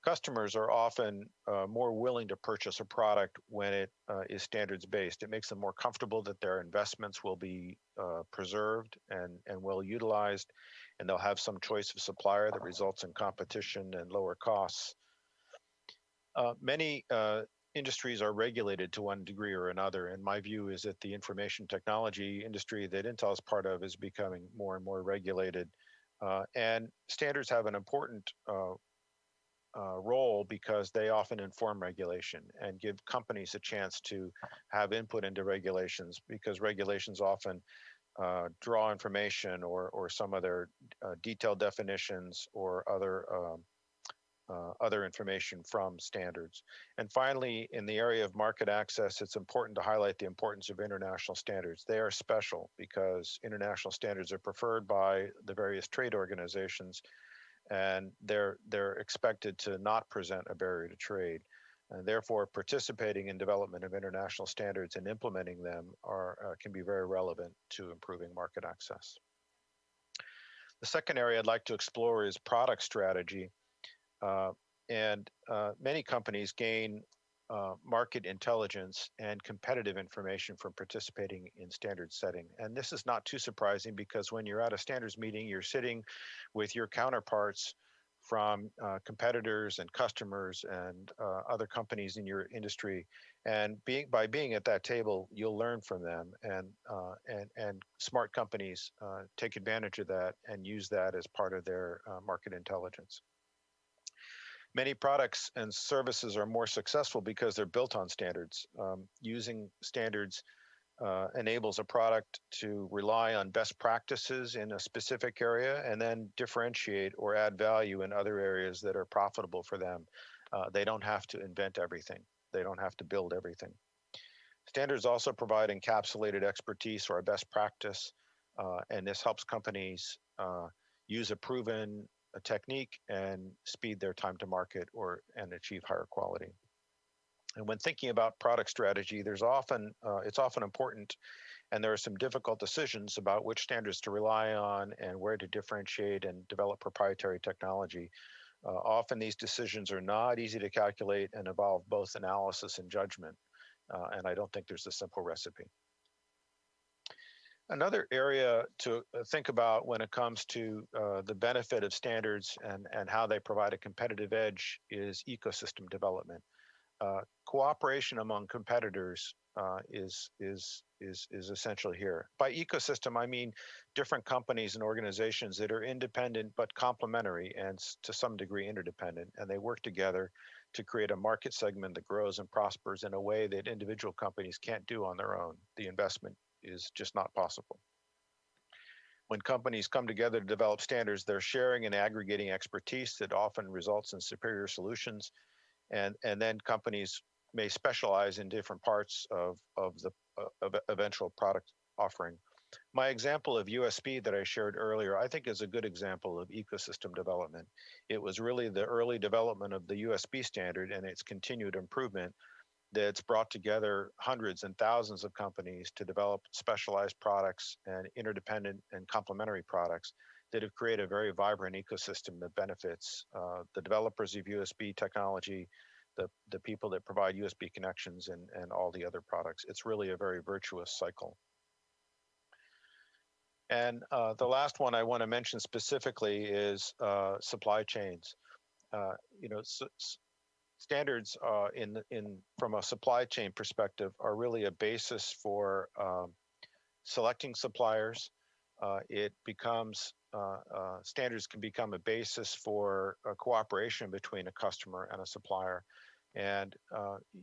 Customers are often more willing to purchase a product when it is standards based. It makes them more comfortable that their investments will be preserved and well utilized, and they'll have some choice of supplier that results in competition and lower costs. Many industries are regulated to one degree or another, and my view is that the information technology industry that Intel is part of is becoming more and more regulated, and standards have an important role because they often inform regulation and give companies a chance to have input into regulations, because regulations often draw information or some other detailed definitions or other information from standards. And finally, in the area of market access, it's important to highlight the importance of international standards. They are special because international standards are preferred by the various trade organizations, and they're expected to not present a barrier to trade. And therefore, participating in development of international standards and implementing them can be very relevant to improving market access. The second area I'd like to explore is product strategy. Many companies gain market intelligence and competitive information from participating in standards setting. And this is not too surprising because when you're at a standards meeting, you're sitting with your counterparts from competitors and customers and other companies in your industry. And by being at that table, you'll learn from them. And smart companies take advantage of that and use that as part of their market intelligence. Many products and services are more successful because they're built on standards. Using standards enables a product to rely on best practices in a specific area and then differentiate or add value in other areas that are profitable for them. They don't have to invent everything. They don't have to build everything. Standards also provide encapsulated expertise or a best practice, and this helps companies use a proven technique and speed their time to market and achieve higher quality. And when thinking about product strategy, it's often important, and there are some difficult decisions about which standards to rely on and where to differentiate and develop proprietary technology. Often these decisions are not easy to calculate and involve both analysis and judgment, and I don't think there's a simple recipe. Another area to think about when it comes to the benefit of standards and how they provide a competitive edge is ecosystem development. Cooperation among competitors is essential here. By ecosystem, I mean different companies and organizations that are independent but complementary and to some degree interdependent, and they work together to create a market segment that grows and prospers in a way that individual companies can't do on their own. The investment is just not possible. When companies come together to develop standards, they're sharing and aggregating expertise that often results in superior solutions. And then companies may specialize in different parts of the eventual product offering. My example of USB that I shared earlier, I think is a good example of ecosystem development. It was really the early development of the USB standard and its continued improvement that's brought together hundreds and thousands of companies to develop specialized products and interdependent and complementary products that have created a very vibrant ecosystem that benefits the developers of USB technology, the people that provide USB connections, and all the other products. It's really a very virtuous cycle. And the last one I want to mention specifically is supply chains. Standards from a supply chain perspective are really a basis for selecting suppliers. Standards can become a basis for a cooperation between a customer and a supplier. And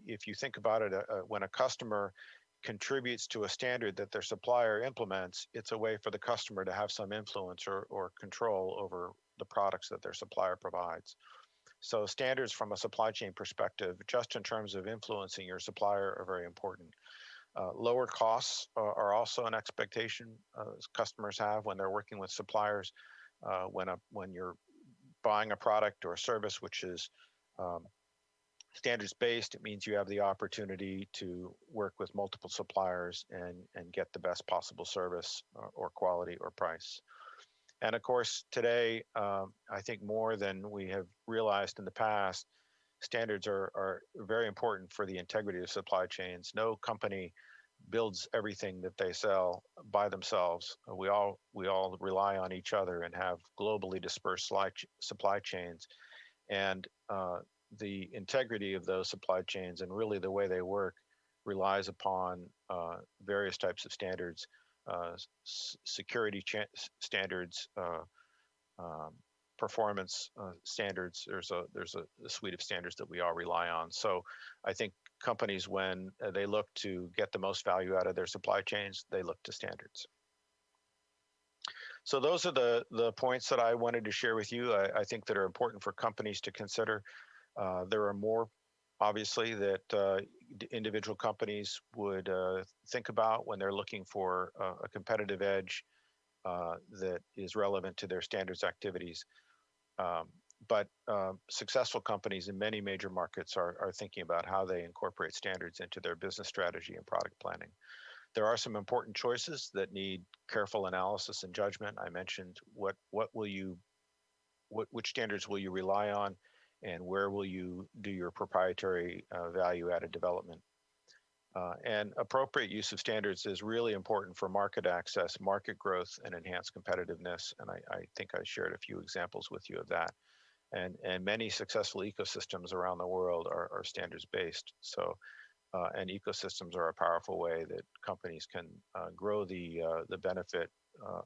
if you think about it, when a customer contributes to a standard that their supplier implements, it's a way for the customer to have some influence or control over the products that their supplier provides. So standards from a supply chain perspective, just in terms of influencing your supplier, are very important. Lower costs are also an expectation customers have when they're working with suppliers. When you're buying a product or a service which is standards-based, it means you have the opportunity to work with multiple suppliers and get the best possible service or quality or price. And of course, today, I think more than we have realized in the past, standards are very important for the integrity of supply chains. No company builds everything that they sell by themselves. We all rely on each other and have globally dispersed supply chains. And the integrity of those supply chains and really the way they work relies upon various types of standards, security standards, performance standards. There's a suite of standards that we all rely on. So I think companies, when they look to get the most value out of their supply chains, they look to standards. So those are the points that I wanted to share with you. I think that are important for companies to consider. There are more, obviously, that individual companies would think about when they're looking for a competitive edge that is relevant to their standards activities. But successful companies in many major markets are thinking about how they incorporate standards into their business strategy and product planning. There are some important choices that need careful analysis and judgment. I mentioned which standards will you rely on, and where will you do your proprietary value-added development. And appropriate use of standards is really important for market access, market growth, and enhanced competitiveness. And I think I shared a few examples with you of that. And many successful ecosystems around the world are standards-based. So, and ecosystems are a powerful way that companies can grow the benefit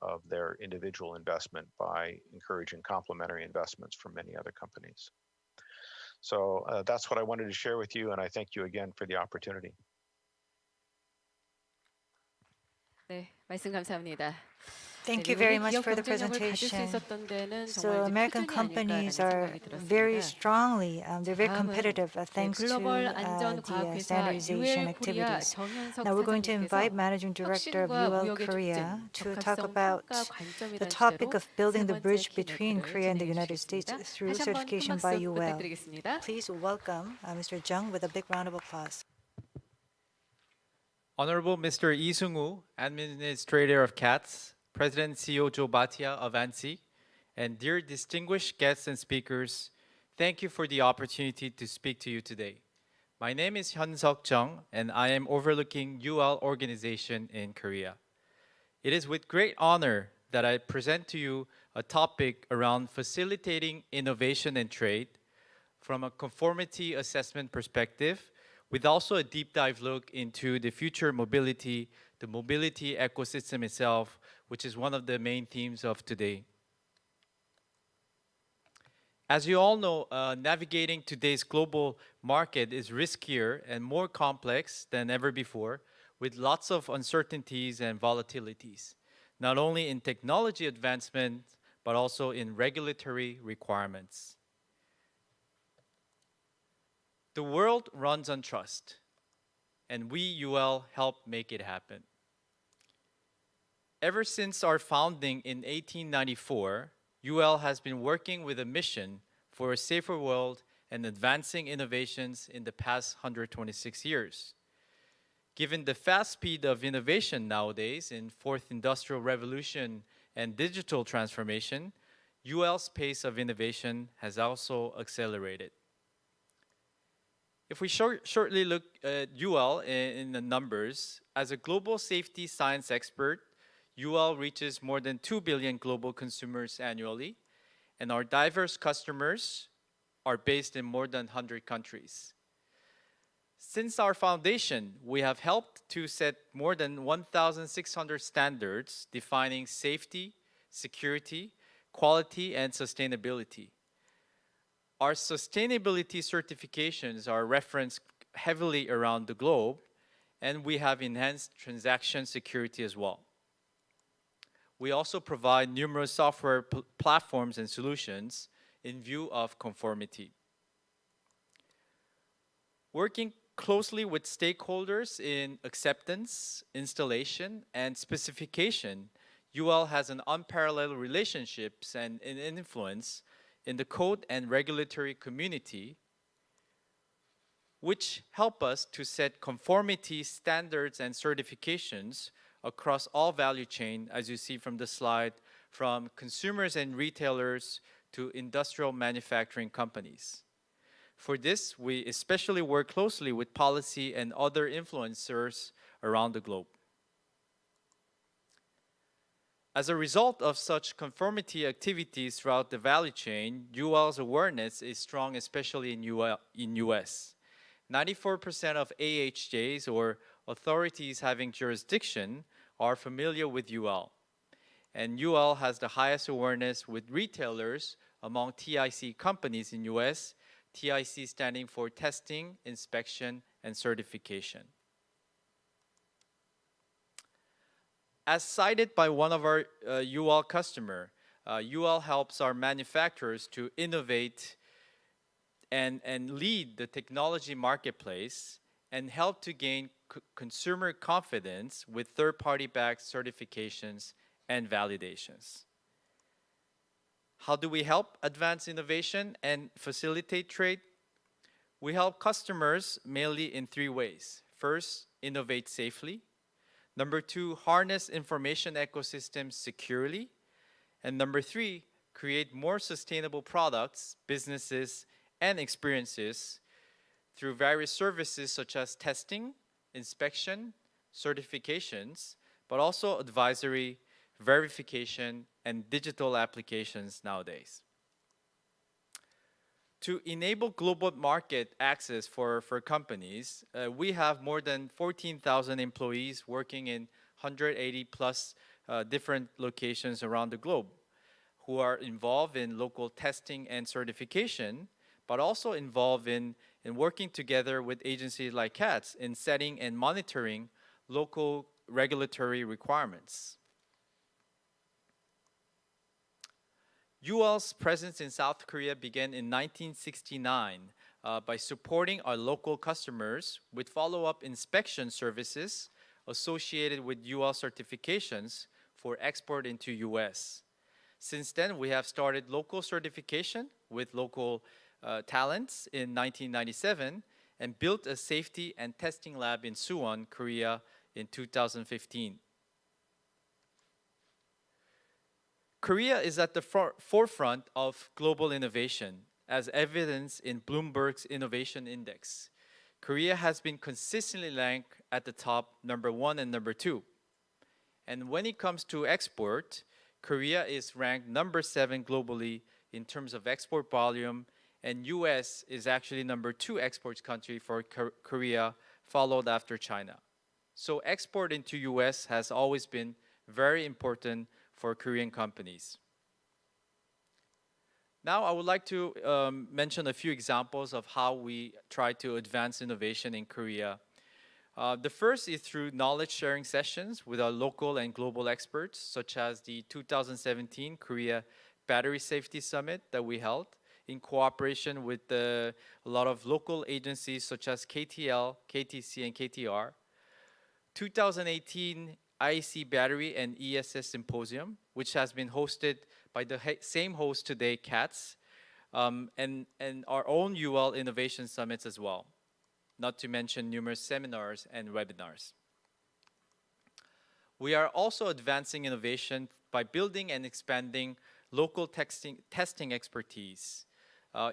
of their individual investment by encouraging complementary investments from many other companies. So that's what I wanted to share with you, and I thank you again for the opportunity. 네, 말씀 감사합니다. Thank 네, you very 미국의 much 기업 for the 경쟁력을 가질 수 presentation. 있었던 데는 So 정말 이제 American 표준이 companies 아닐까라는 are 생각이 very 들었습니다. strongly, they're very 다음은 competitive thanks to 글로벌 안전 the 과학회사 standardization UL 코리아 activities. 정현석 Now we're going to invite 사장님께서 Managing Director of 혁신과 UL 무역의 Korea 촉진, to talk 적합성 about 평가 the 관점이라는 topic 주제로 of 세 building the 번째 bridge between 키노트를 Korea and the 진행해 United States 주시겠습니다. through 다시 한번 큰 certification 박수 by UL. 부탁드리겠습니다. Please welcome Mr. Jung with a big round of applause. Honorable Mr. Lee Sung-woo, Administrator of CATS, President and CEO Joe Bhatia of ANSI, and dear distinguished guests and speakers, thank you for the opportunity to speak to you today. My name is Hyun-Seok Jung, and I am overlooking UL organization in Korea. It is with great honor that I present to you a topic around facilitating innovation and trade from a conformity assessment perspective, with also a deep dive look into the future mobility, the mobility ecosystem itself, which is one of the main themes of today. As you all know, navigating today's global market is riskier and more complex than ever before, with lots of uncertainties and volatilities, not only in technology advancement, but also in regulatory requirements. The world runs on trust, and we, UL, help make it happen. Ever since our founding in 1894, UL has been working with a mission for a safer world and advancing innovations in the past 126 years. Given the fast speed of innovation nowadays in fourth industrial revolution and digital transformation, UL's pace of innovation has also accelerated. If we shortly look at UL in the numbers, as a global safety science expert, UL reaches more than 2 billion global consumers annually, and our diverse customers are based in more than 100 countries. Since our foundation, we have helped to set more than 1,600 standards defining safety, security, quality, and sustainability. Our sustainability certifications are referenced heavily around the globe, and we have enhanced transaction security as well. We also provide numerous software platforms and solutions in view of conformity. Working closely with stakeholders in acceptance, installation, and specification, UL has an unparalleled relationships and an influence in the code and regulatory community, which help us to set conformity standards and certifications across all value chain, as you see from the slide, from consumers and retailers to industrial manufacturing companies. For this, we especially work closely with policy and other influencers around the globe. As a result of such conformity activities throughout the value chain, UL's awareness is strong, especially in US. 94% of AHJs, or authorities having jurisdiction, are familiar with UL. And UL has the highest awareness with retailers among TIC companies in US, TIC standing for testing, inspection, and certification. As cited by one of our UL customer, UL helps our manufacturers to innovate and lead the technology marketplace and help to gain consumer confidence with third-party backed certifications and validations. How do we help advance innovation and facilitate trade? We help customers mainly in 3 ways. First, innovate safely. Number 2, harness information ecosystems securely. And number 3, create more sustainable products, businesses, and experiences through various services such as testing, inspection, certifications, but also advisory, verification, and digital applications nowadays. To enable global market access for companies, we have more than 14,000 employees working in 180 plus different locations around the globe who are involved in local testing and certification, but also involved in working together with agencies like CATS in setting and monitoring local regulatory requirements. UL's presence in South Korea began in 1969 by supporting our local customers with follow-up inspection services associated with UL certifications for export into US. Since then, we have started local certification with local talents in 1997 and built a safety and testing lab in Suwon, Korea in 2015. Korea is at the forefront of global innovation, as evidenced in Bloomberg's Innovation Index. Korea has been consistently ranked at the top, number 1 and number 2. And when it comes to export, Korea is ranked number 7 globally in terms of export volume, and US is actually number 2 export country for Korea, followed after China. So export into US has always been very important for Korean companies. Now I would like to mention a few examples of how we try to advance innovation in Korea. The first is through knowledge sharing sessions with our local and global experts, such as the 2017 Korea Battery Safety Summit that we held in cooperation with a lot of local agencies such as KTL, KTC, and KTR. 2018 IEC Battery and ESS Symposium, which has been hosted by the same host today, CATS, and our own UL Innovation Summits as well, not to mention numerous seminars and webinars. We are also advancing innovation by building and expanding local testing expertise.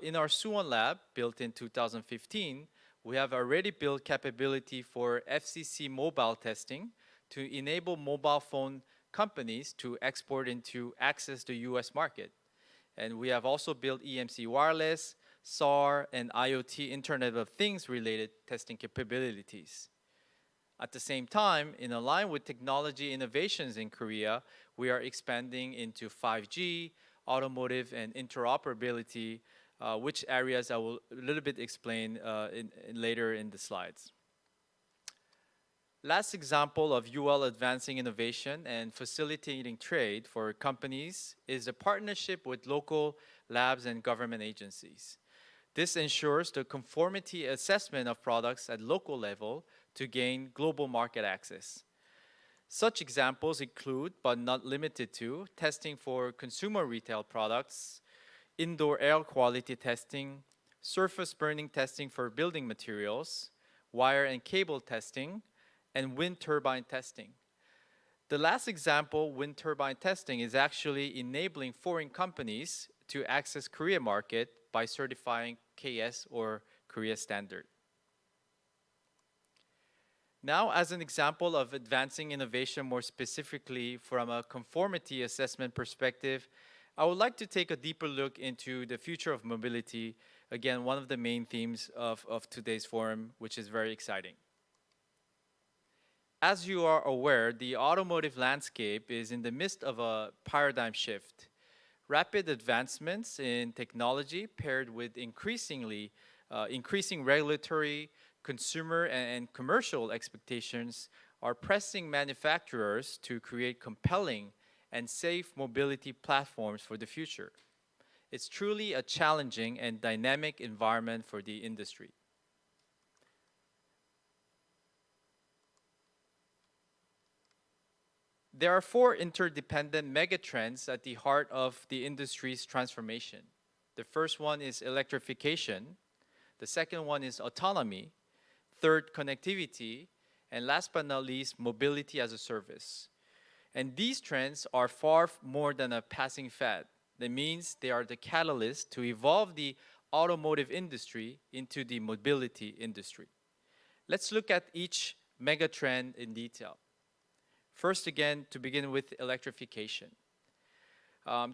In our Suwon lab, built in 2015, we have already built capability for FCC mobile testing to enable mobile phone companies to export into access the US market. And we have also built EMC wireless, SAR, and IoT Internet of Things related testing capabilities. At the same time, in line with technology innovations in Korea, we are expanding into 5G, automotive, and interoperability, which areas I will a little bit explain later in the slides. Last example of UL advancing innovation and facilitating trade for companies is a partnership with local labs and government agencies. This ensures the conformity assessment of products at local level to gain global market access. Such examples include, but not limited to, testing for consumer retail products, indoor air quality testing, surface burning testing for building materials, wire and cable testing, and wind turbine testing. The last example, wind turbine testing, is actually enabling foreign companies to access Korea market by certifying KS or Korea standard. Now, as an example of advancing innovation more specifically from a conformity assessment perspective, I would like to take a deeper look into the future of mobility, again, one of the main themes of today's forum, which is very exciting. As you are aware, the automotive landscape is in the midst of a paradigm shift. Rapid advancements in technology paired with increasing regulatory, consumer, and commercial expectations are pressing manufacturers to create compelling and safe mobility platforms for the future. It's truly a challenging and dynamic environment for the industry. There are four interdependent megatrends at the heart of the industry's transformation. The first one is electrification. The second one is autonomy. Third, connectivity. And last but not least, mobility as a service. And these trends are far more than a passing fad. That means they are the catalyst to evolve the automotive industry into the mobility industry. Let's look at each megatrend in detail. First, again, to begin with electrification.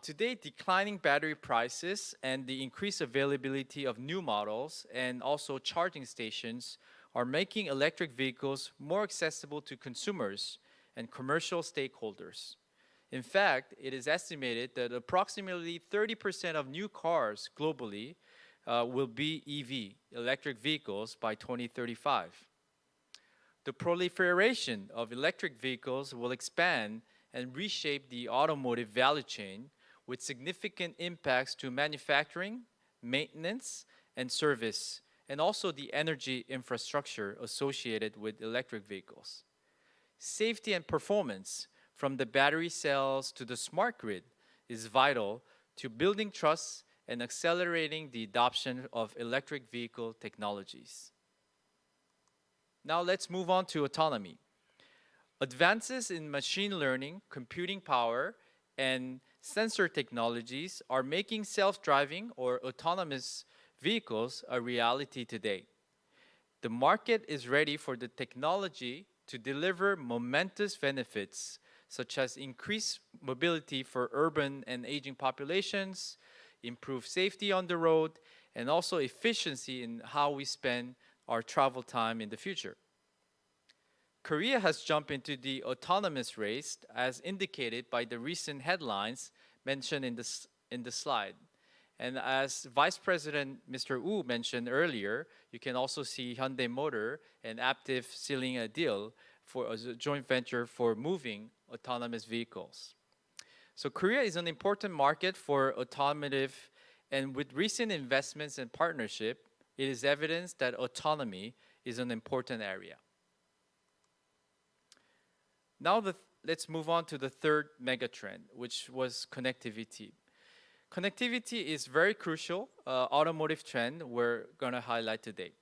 Today, declining battery prices and the increased availability of new models and also charging stations are making electric vehicles more accessible to consumers and commercial stakeholders. In fact, it is estimated that approximately 30% of new cars globally will be EV, electric vehicles, by 2035. The proliferation of electric vehicles will expand and reshape the automotive value chain with significant impacts to manufacturing, maintenance, and service, and also the energy infrastructure associated with electric vehicles. Safety and performance, from the battery cells to the smart grid, is vital to building trust and accelerating the adoption of electric vehicle technologies. Now let's move on to autonomy. Advances in machine learning, computing power, and sensor technologies are making self-driving or autonomous vehicles a reality today. The market is ready for the technology to deliver momentous benefits, such as increased mobility for urban and aging populations, improved safety on the road, and also efficiency in how we spend our travel time in the future. Korea has jumped into the autonomous race as indicated by the recent headlines mentioned in the slide. And as Vice President Mr. Woo mentioned earlier, you can also see Hyundai Motor and Aptiv sealing a deal for a joint venture for moving autonomous vehicles. So Korea is an important market for automotive, and with recent investments and partnership, it is evidence that autonomy is an important area. Now let's move on to the third megatrend, which was connectivity. Connectivity is very crucial automotive trend we're going to highlight today.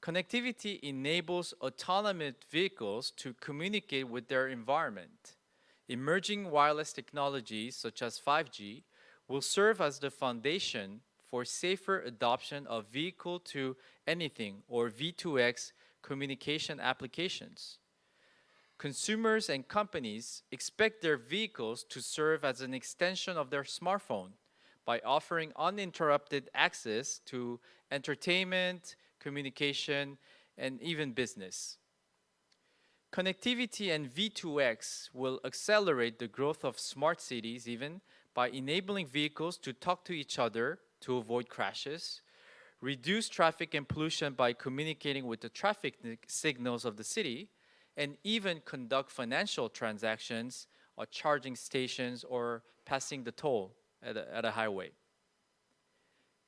Connectivity enables autonomous vehicles to communicate with their environment. Emerging wireless technologies such as 5G will serve as the foundation for safer adoption of vehicle to anything or V2X communication applications. Consumers and companies expect their vehicles to serve as an extension of their smartphone by offering uninterrupted access to entertainment, communication, and even business. Connectivity and V2X will accelerate the growth of smart cities even by enabling vehicles to talk to each other to avoid crashes, reduce traffic and pollution by communicating with the traffic signals of the city, and even conduct financial transactions at charging stations or passing the toll at a highway.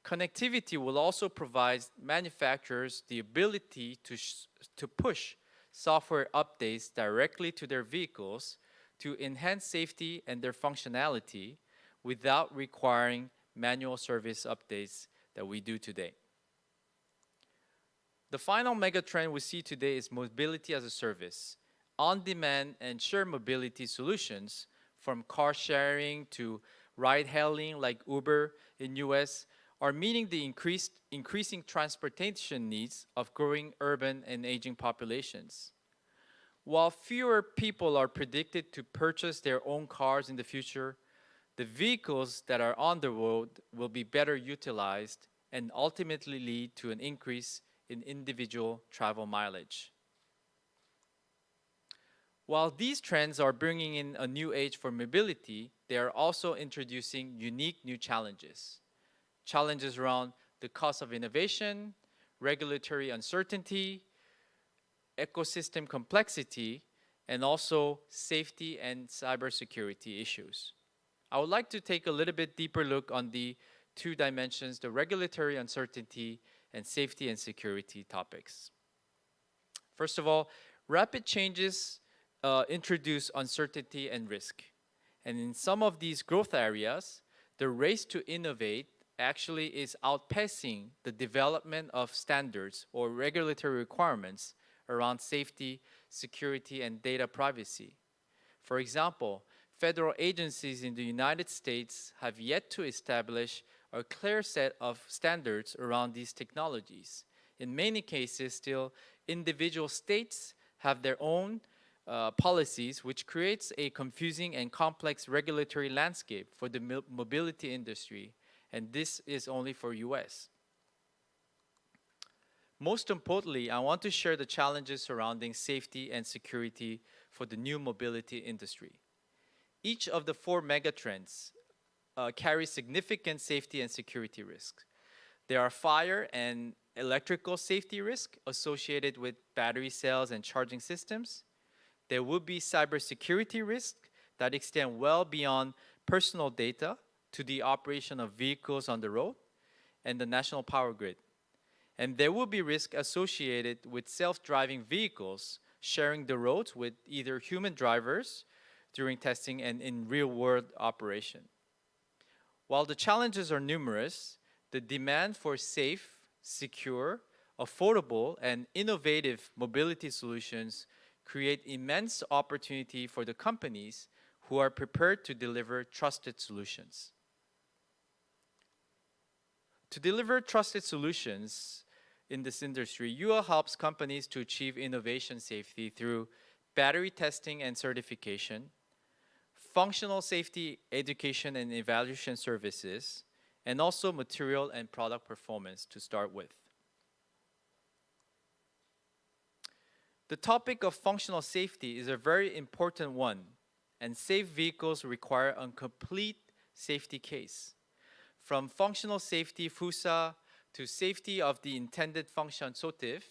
Connectivity will also provide manufacturers the ability to push software updates directly to their vehicles to enhance safety and their functionality without requiring manual service updates that we do today. The final megatrend we see today is mobility as a service. On-demand and shared mobility solutions, from car sharing to ride-hailing like Uber in US, are meeting the increasing transportation needs of growing urban and aging populations. While fewer people are predicted to purchase their own cars in the future, the vehicles that are on the road will be better utilized and ultimately lead to an increase in individual travel mileage. While these trends are bringing in a new age for mobility, they are also introducing unique new challenges. Challenges around the cost of innovation, regulatory uncertainty, ecosystem complexity, and also safety and cybersecurity issues. I would like to take a little bit deeper look on the two dimensions, the regulatory uncertainty and safety and security topics. First of all, rapid changes introduce uncertainty and risk. And in some of these growth areas, the race to innovate actually is outpacing the development of standards or regulatory requirements around safety, security, and data privacy. For example, federal agencies in the United States have yet to establish a clear set of standards around these technologies. In many cases, still, individual states have their own policies, which creates a confusing and complex regulatory landscape for the mobility industry, and this is only for US. Most importantly, I want to share the challenges surrounding safety and security for the new mobility industry. Each of the four megatrends carries significant safety and security risks. There are fire and electrical safety risks associated with battery cells and charging systems. There will be cybersecurity risks that extend well beyond personal data to the operation of vehicles on the road and the national power grid. And there will be risk associated with self-driving vehicles sharing the roads with either human drivers during testing and in real-world operation. While the challenges are numerous, the demand for safe, secure, affordable, and innovative mobility solutions create immense opportunity for the companies who are prepared to deliver trusted solutions. To deliver trusted solutions in this industry, UL helps companies to achieve innovation safety through battery testing and certification, functional safety education and evaluation services, and also material and product performance to start with. The topic of functional safety is a very important one, and safe vehicles require a complete safety case. From functional safety FUSA to safety of the intended function SOTIF,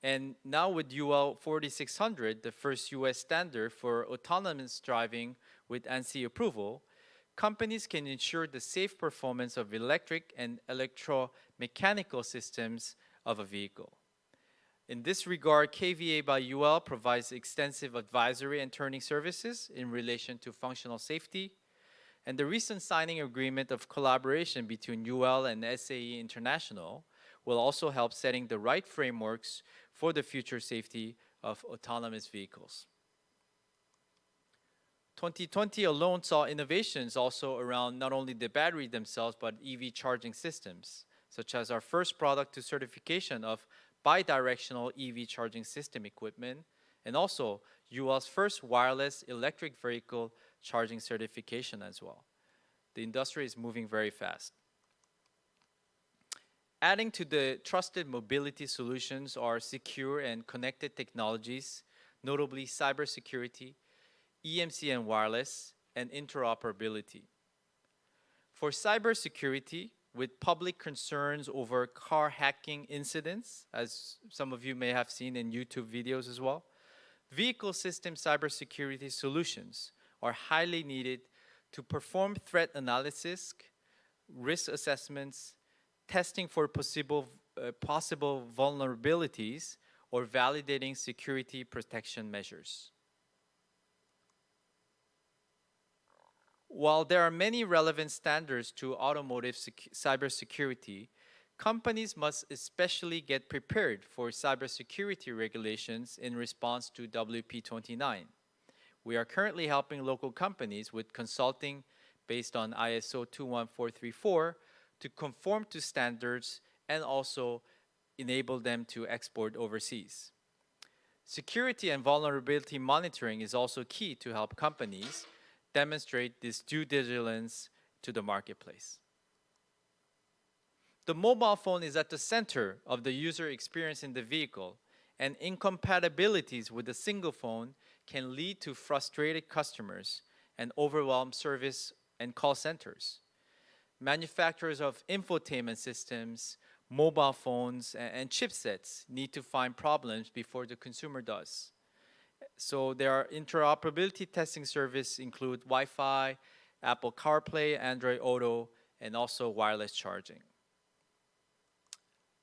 and now with UL 4600, the first US standard for autonomous driving with ANSI approval, companies can ensure the safe performance of electric and electromechanical systems of a vehicle. In this regard, KVA by UL provides extensive advisory and training services in relation to functional safety. and the recent signing agreement of collaboration between UL and SAE International will also help setting the right frameworks for the future safety of autonomous vehicles. 2020 alone saw innovations also around not only the battery themselves, but EV charging systems, such as our first product to certification of bidirectional EV charging system equipment, and also UL's first wireless electric vehicle charging certification as well. The industry is moving very fast. Adding to the trusted mobility solutions are secure and connected technologies, notably cybersecurity, EMC and wireless, and interoperability. For cybersecurity, with public concerns over car hacking incidents, as some of you may have seen in YouTube videos as well, vehicle system cybersecurity solutions are highly needed to perform threat analysis, risk assessments, testing for possible vulnerabilities, or validating security protection measures. While there are many relevant standards to automotive cybersecurity, companies must especially get prepared for cybersecurity regulations in response to WP29. We are currently helping local companies with consulting based on ISO 21434 to conform to standards and also enable them to export overseas. Security and vulnerability monitoring is also key to help companies demonstrate this due diligence to the marketplace. The mobile phone is at the center of the user experience in the vehicle, and incompatibilities with a single phone can lead to frustrated customers and overwhelmed service and call centers. Manufacturers of infotainment systems, mobile phones, and chipsets need to find problems before the consumer does. So their interoperability testing service include Wi-Fi, Apple CarPlay, Android Auto, and also wireless charging.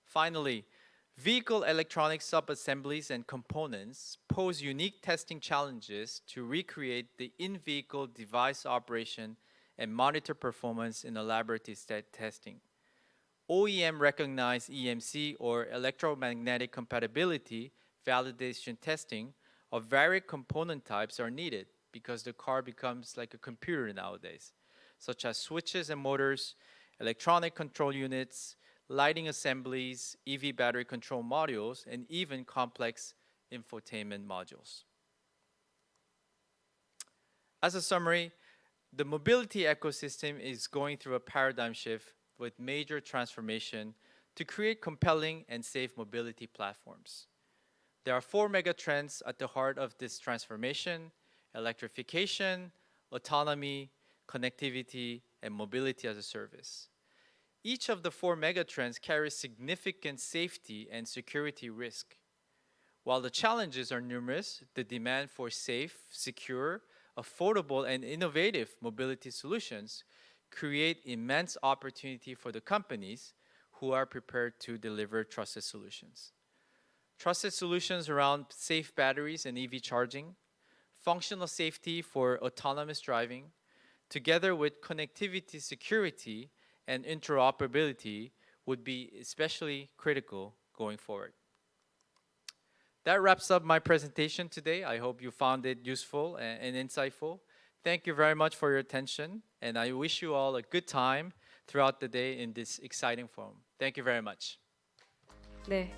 Finally, vehicle electronic sub-assemblies and components pose unique testing challenges to recreate the in-vehicle device operation and monitor performance in a laboratory testing. OEM-recognized EMC or electromagnetic compatibility validation testing of various component types are needed because the car becomes like a computer nowadays, such as switches and motors, electronic control units, lighting assemblies, EV battery control modules, and even complex infotainment modules. As a summary, the mobility ecosystem is going through a paradigm shift with major transformation to create compelling and safe mobility platforms. There are 4 mega trends at the heart of this transformation: electrification, autonomy, connectivity, and mobility as a service. Each of the 4 megatrends carries significant safety and security risk. While the challenges are numerous, the demand for safe, secure, affordable, and innovative mobility solutions create immense opportunity for the companies who are prepared to deliver trusted solutions. Trusted solutions around safe batteries and EV charging, functional safety for autonomous driving, together with connectivity security and interoperability would be especially critical going forward. That wraps up my presentation today. I hope you found it useful and insightful. Thank you very much for your attention, and I wish you all a good time throughout the day in this exciting forum. Thank you very much. 네.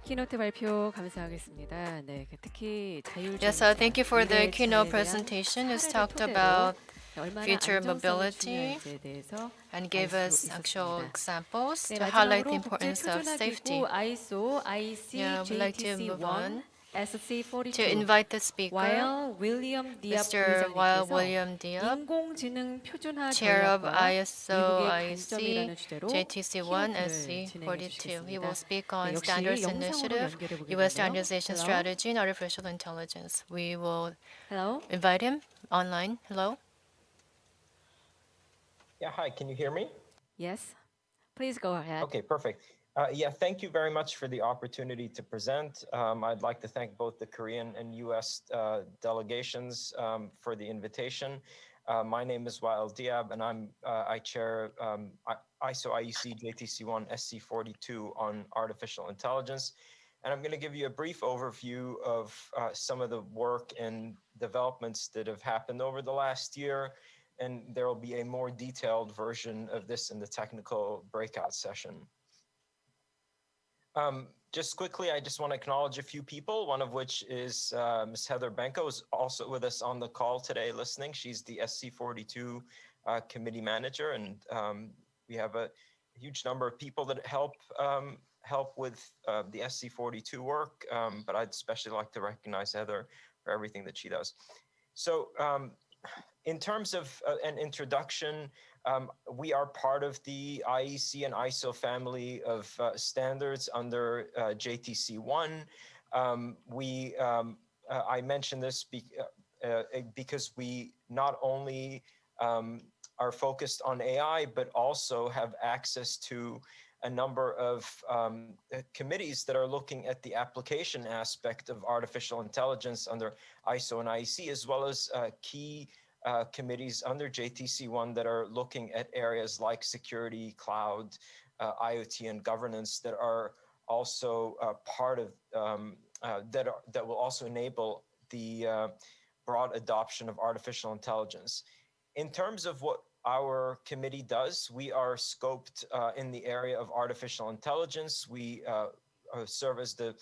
키노트 발표 감사하겠습니다. 네, 특히 Yes, thank you for the keynote presentation. It's talked about future mobility and gave us actual examples to highlight the importance of safety. Yeah, we'd like to move on to invite the speaker, Mr. Weil William Diop, Chair of ISO IEC JTC1 SC42. He will speak on Standards Initiative, U.S. Standardization Strategy, and Artificial Intelligence. We will invite him online. Hello? Yeah, hi, can you hear me? Yes. Please go ahead. Okay, perfect. Yeah, thank you very much for the opportunity to present. I'd like to thank both the Korean and US delegations for the invitation. My name is Wael Diab, and I chair ISO IEC JTC1 SC42 on artificial intelligence. And I'm going to give you a brief overview of some of the work and developments that have happened over the last year. And there will be a more detailed version of this in the technical breakout session. Just quickly, I just want to acknowledge a few people, one of which is Ms. Heather Benko, is also with us on the call today listening. She's the SC42 committee manager, and we have a huge number of people that help with the SC42 work, but I'd especially like to recognize Heather for everything that she does. So in terms of an introduction, we are part of the IEC and ISO family of standards under JTC1. I mention this because we not only are focused on AI, but also have access to a number of committees that are looking at the application aspect of artificial intelligence under ISO and IEC, as well as key committees under JTC1 that are looking at areas like security, cloud, IoT, and governance that are also part of that will also enable the broad adoption of artificial intelligence. In terms of what our committee does, we are scoped in the area of artificial intelligence. We serve as the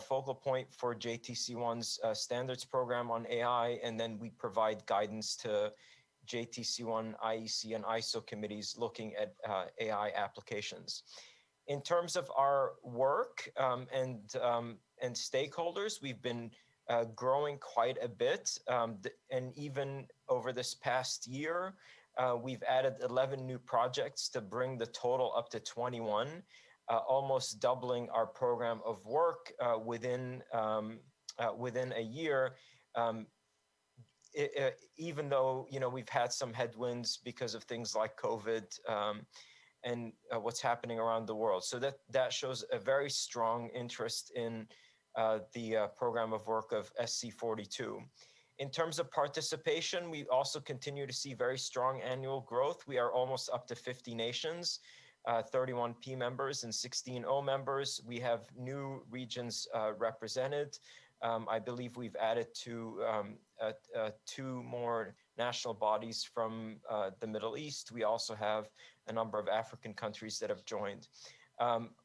focal point for JTC1's standards program on AI, and then we provide guidance to JTC1, IEC, and ISO committees looking at AI applications. In terms of our work and stakeholders, we've been growing quite a bit, and even over this past year, we've added 11 new projects to bring the total up to 21. Almost doubling our program of work within a year, even though we've had some headwinds because of things like COVID and what's happening around the world. So that shows a very strong interest in the program of work of SC42. In terms of participation, we also continue to see very strong annual growth. We are almost up to 50 nations. 31 P members and 16 O members. We have new regions represented. I believe we've added to 2 more national bodies from the Middle East. We also have a number of African countries that have joined.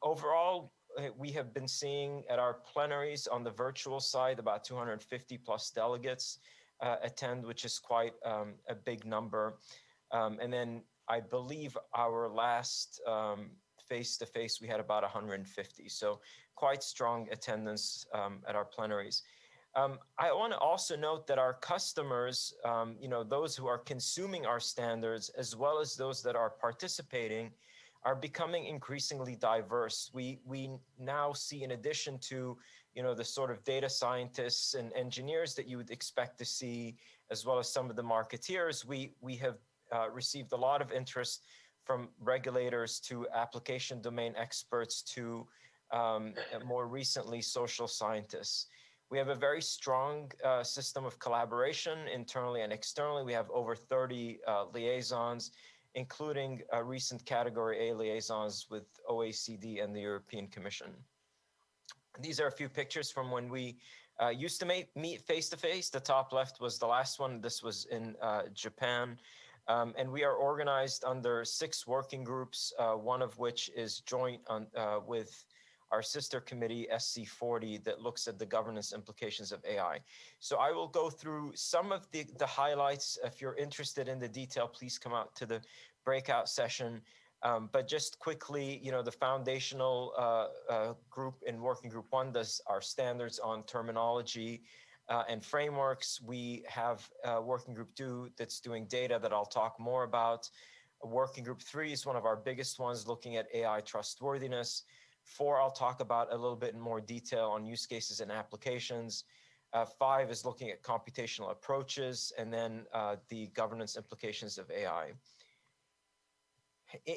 Overall, we have been seeing at our plenaries on the virtual side about 250 plus delegates attend, which is quite a big number. And then I believe our last face-to-face, we had about 150. So quite strong attendance at our plenaries. I want to also note that our customers, those who are consuming our standards, as well as those that are participating, are becoming increasingly diverse. We now see, in addition to the sort of data scientists and engineers that you would expect to see, as well as some of the marketeers, we have received a lot of interest from regulators to application domain experts to more recently social scientists. We have a very strong system of collaboration internally and externally. We have over 30 liaisons, including recent Category A liaisons with OECD and the European Commission. These are a few pictures from when we used to meet face-to-face. The top left was the last one. This was in Japan. And we are organized under 6 working groups, one of which is joint with our sister committee, SC40, that looks at the governance implications of AI. So I will go through some of the highlights. If you're interested in the detail, please come out to the breakout session. But just quickly, the foundational group in working group 1 does our standards on terminology and frameworks. We have working group 2 that's doing data that I'll talk more about. Working group 3 is one of our biggest ones, looking at AI trustworthiness. 4, I'll talk about a little bit in more detail on use cases and applications. 5 is looking at computational approaches, and then the governance implications of AI.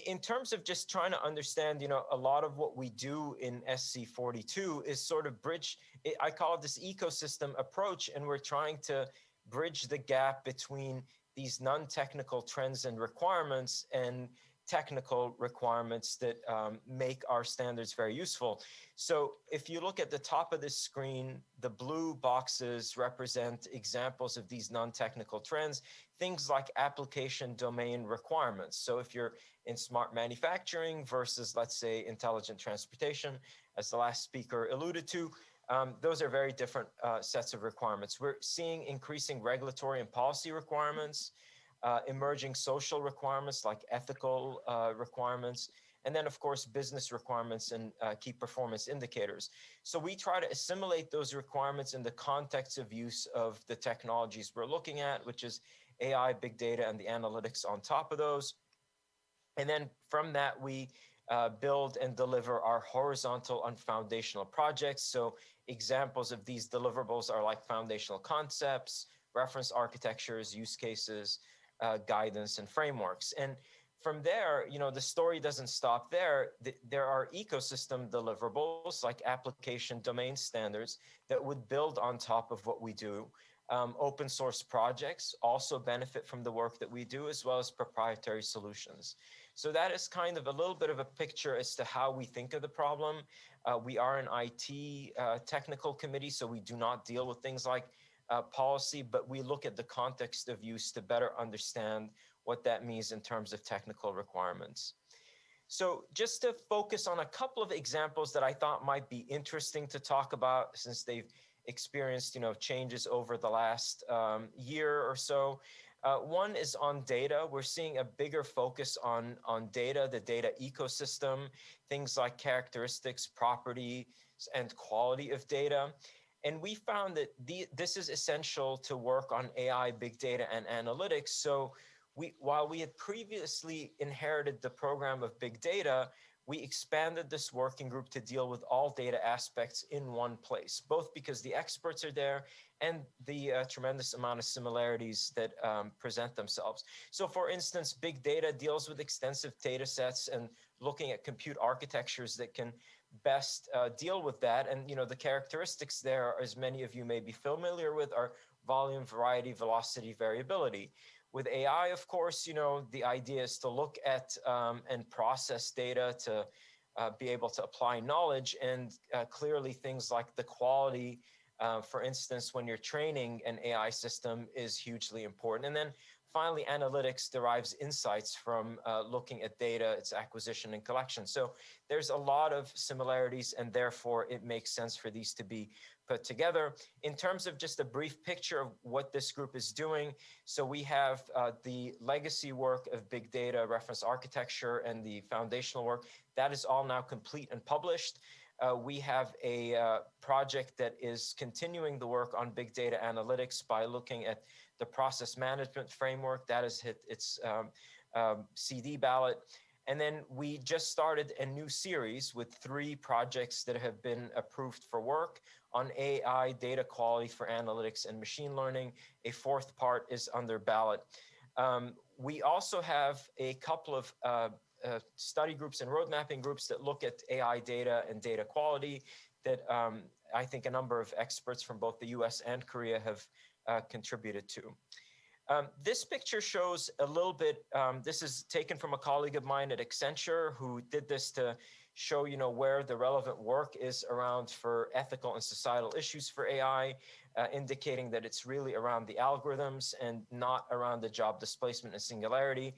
In terms of just trying to understand, a lot of what we do in SC42 is sort of bridge, I call it this ecosystem approach, and we're trying to bridge the gap between these non-technical trends and requirements and technical requirements that make our standards very useful. So if you look at the top of this screen, the blue boxes represent examples of these non-technical trends, things like application domain requirements. So if you're in smart manufacturing versus, let's say, intelligent transportation, as the last speaker alluded to, those are very different sets of requirements. We're seeing increasing regulatory and policy requirements, emerging social requirements like ethical requirements, and then of course business requirements and key performance indicators. So we try to assimilate those requirements in the context of use of the technologies we're looking at, which is AI, big data, and the analytics on top of those. And then from that, we build and deliver our horizontal and foundational projects. So examples of these deliverables are like foundational concepts, reference architectures, use cases, guidance, and frameworks. And from there, the story doesn't stop there. There are ecosystem deliverables like application domain standards that would build on top of what we do. Open source projects also benefit from the work that we do, as well as proprietary solutions. So that is kind of a little bit of a picture as to how we think of the problem. We are an IT technical committee, so we do not deal with things like policy, but we look at the context of use to better understand what that means in terms of technical requirements. So just to focus on a couple of examples that I thought might be interesting to talk about, since they've experienced changes over the last year or so. One is on data. We're seeing a bigger focus on data, the data ecosystem, things like characteristics, properties, and quality of data. And we found that this is essential to work on AI, big data, and analytics. So while we had previously inherited the program of big data, we expanded this working group to deal with all data aspects in one place, both because the experts are there and the tremendous amount of similarities that present themselves. So for instance, big data deals with extensive data sets and looking at compute architectures that can best deal with that. And the characteristics there, as many of you may be familiar with, are volume, variety, velocity, variability. With AI, of course, the idea is to look at and process data to be able to apply knowledge, and clearly things like the quality, for instance, when you're training an AI system, is hugely important. And then finally, analytics derives insights from looking at data, its acquisition and collection. So there's a lot of similarities, and therefore it makes sense for these to be put together. In terms of just a brief picture of what this group is doing, so we have the legacy work of big data, reference architecture, and the foundational work. That is all now complete and published. We have a project that is continuing the work on big data analytics by looking at the process management framework. That has hit its CD ballot. And then we just started a new series with 3 projects that have been approved for work on AI, data quality for analytics, and machine learning. A 4th part is under ballot. We also have a couple of study groups and road mapping groups that look at AI data and data quality that I think a number of experts from both the US and Korea have contributed to. This picture shows a little bit, this is taken from a colleague of mine at Accenture who did this to show where the relevant work is around for ethical and societal issues for AI, indicating that it's really around the algorithms and not around the job displacement and singularity.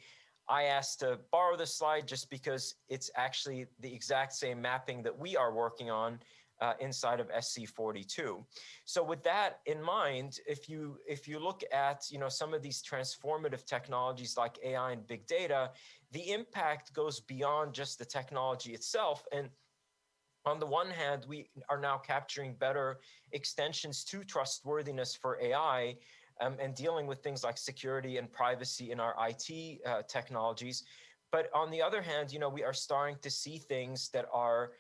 I asked to borrow this slide just because it's actually the exact same mapping that we are working on inside of SC42. So with that in mind, if you look at some of these transformative technologies like AI and big data, the impact goes beyond just the technology itself. And on the one hand, we are now capturing better extensions to trustworthiness for AI and dealing with things like security and privacy in our IT technologies. But on the other hand, we are starting to see things that are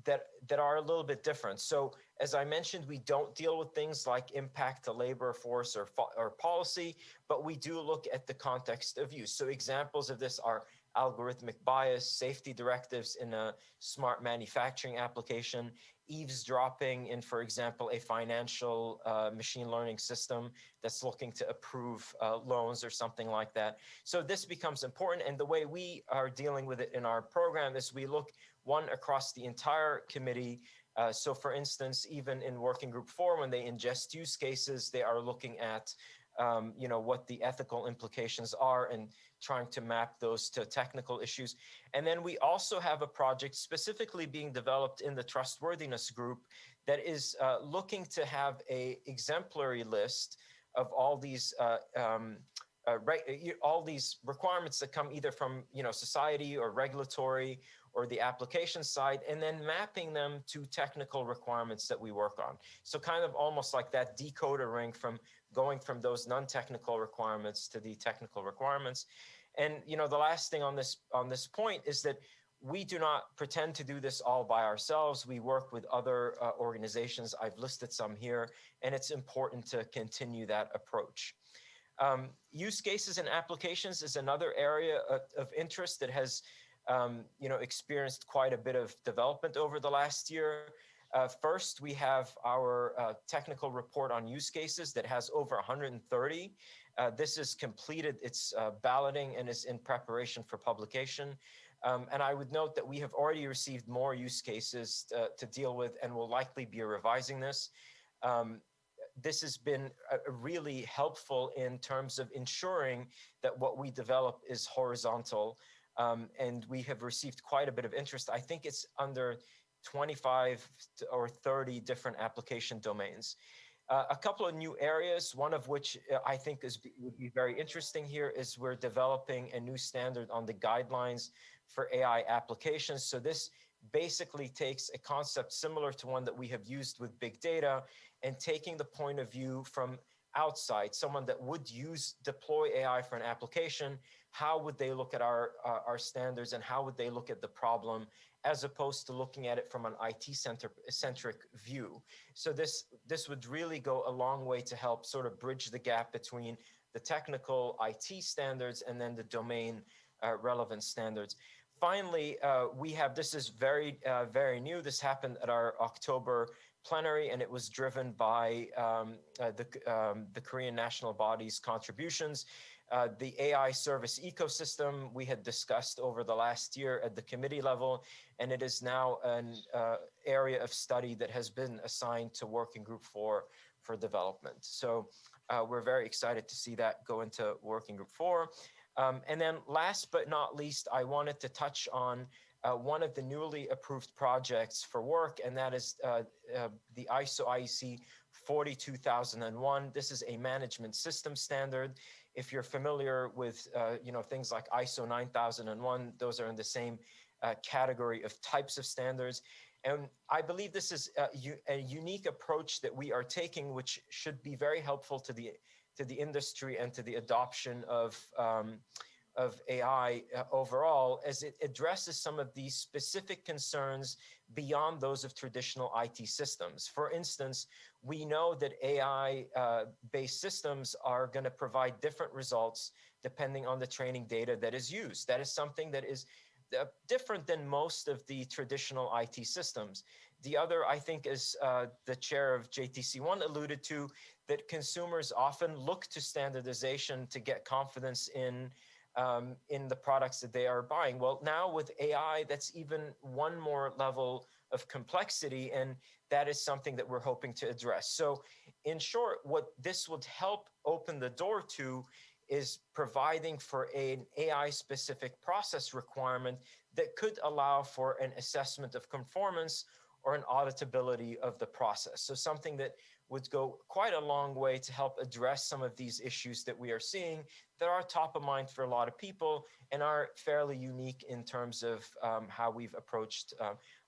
that are a little bit different. So as I mentioned, we don't deal with things like impact to labor force or policy, but we do look at the context of use. So examples of this are algorithmic bias, safety directives in a smart manufacturing application, eavesdropping in, for example, a financial machine learning system that's looking to approve loans or something like that. So this becomes important. And the way we are dealing with it in our program is we look across the entire committee. So for instance, even in Working Group 4, when they ingest use cases, they are looking at what the ethical implications are and trying to map those to technical issues. And then we also have a project specifically being developed in the trustworthiness group that is looking to have a exemplary list of all these requirements that come either from society or regulatory or the application side, and then mapping them to technical requirements that we work on. So kind of almost like that decoder ring from going from those non-technical requirements to the technical requirements. And the last thing on this point is that we do not pretend to do this all by ourselves. We work with other organizations. I've listed some here, and it's important to continue that approach. Use cases and applications is another area of interest that has experienced quite a bit of development over the last year. First, we have our technical report on use cases that has over 130. This has completed its balloting and is in preparation for publication. And I would note that we have already received more use cases to deal with and will likely be revising this. This has been really helpful in terms of ensuring that what we develop is horizontal. And we have received quite a bit of interest. I think it's under 25 or 30 different application domains. A couple of new areas, one of which I think would be very interesting here, is we're developing a new standard on the guidelines for AI applications. So this basically takes a concept similar to one that we have used with big data and taking the point of view from outside, someone that would deploy AI for an application. How would they look at our standards, and how would they look at the problem, as opposed to looking at it from an IT-centric view? So this would really go a long way to help sort of bridge the gap between the technical IT standards and then the domain relevant standards. Finally, this is very, very new. This happened at our October plenary, and it was driven by the Korean national body's contributions. The AI service ecosystem we had discussed over the last year at the committee level, and it is now an area of study that has been assigned to Working Group 4 for development. So we're very excited to see that go into Working Group 4. And then last but not least, I wanted to touch on one of the newly approved projects for work, and that is the ISO IEC 42001. This is a management system standard. If you're familiar with things like ISO 9001, those are in the same category of types of standards. And I believe this is a unique approach that we are taking, which should be very helpful to the industry and to the adoption of AI overall, as it addresses some of these specific concerns beyond those of traditional IT systems. For instance, we know that AI-based systems are going to provide different results depending on the training data that is used. That is something that is different than most of the traditional IT systems. The other, I think, is the chair of JTC1 alluded to, that consumers often look to standardization to get confidence in the products that they are buying. Well, now with AI, that's even one more level of complexity, and that is something that we're hoping to address. So in short, what this would help open the door to is providing for an AI-specific process requirement that could allow for an assessment of conformance or an auditability of the process. So something that would go quite a long way to help address some of these issues that we are seeing that are top of mind for a lot of people and are fairly unique in terms of how we've approached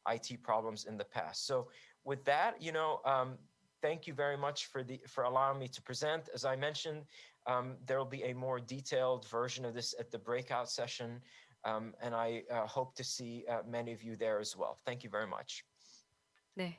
IT problems in the past. So with that, thank you very much for allowing me to present. As I mentioned, there will be a more detailed version of this at the breakout session, and I hope to see many of you there as well. Thank you very much. 네,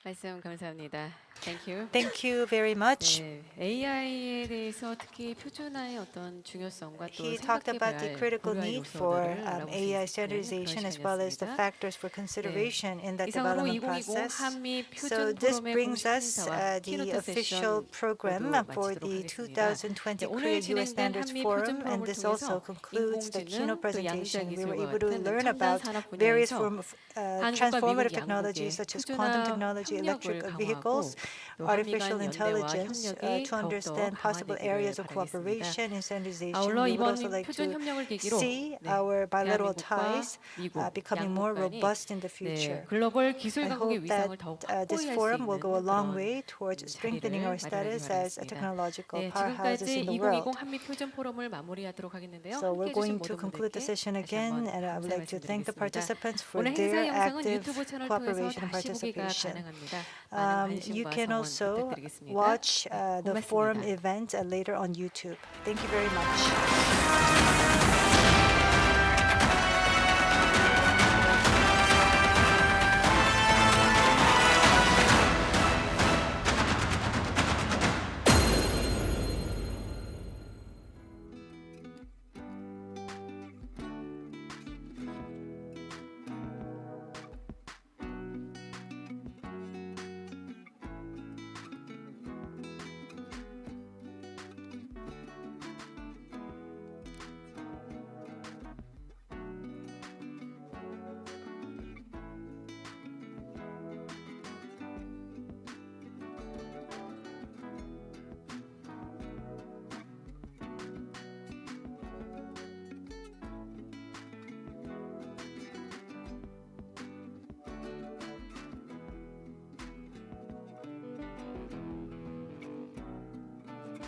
말씀 감사합니다. Thank you. Thank you very much. 네, AI에 대해서 특히 표준화의 어떤 중요성과 또 He talked about the 생각해봐야 할 critical 고려할 need for 요소들을 알아볼 수 AI 있는 그런 standardization as well as the 시간이었습니다. factors for consideration in that 이상으로 development 2020 process. 한미 So 표준 this 포럼의 brings 공식 us 행사와 the 키노트 official 세션 program 모두 for 마치도록 the 하겠습니다. 2020 오늘 Korea US 진행된 Standards 한미 Forum, 표준 and 포럼을 this also 통해서 concludes the keynote 인공지능 또 presentation. We were 양자기술과 able to 같은 learn 첨단 about 산업 various 분야에서 한국과 transformative 미국 technologies 양국의 such as quantum 표준화 technology, electric 협력을 vehicles, 강화하고 또 artificial 한미 간 연대와 intelligence, 협력이 to 더욱더 understand possible areas 강화되기를 of 바라겠습니다. cooperation and standardization. 아울러 We would 이번 also like 표준 to 협력을 계기로 see our bilateral 대한민국과 ties 미국 becoming more 양국 간이 robust in the future. 글로벌 기술 I 강국의 hope that 위상을 더욱 this 확보할 수 forum will 있는 go a long 그런 way towards strengthening our 자리를 status 마련하기 as 바라겠습니다. technological 네, powerhouses 지금까지 in the world. 2020 한미 표준 포럼을 마무리하도록 하겠는데요. So we're 함께해 주신 going to 모든 conclude the 분들께 session 다시 again, 한번 and I would 감사 like to thank the 말씀드리겠습니다. participants for 오늘 행사 their 영상은 active 유튜브 채널 통해서 cooperation and 다시 보기가 participation. 가능합니다. 많은 You 관심과 can 성원 also 부탁드리겠습니다. watch the forum 고맙습니다. event later on YouTube. Thank you very much.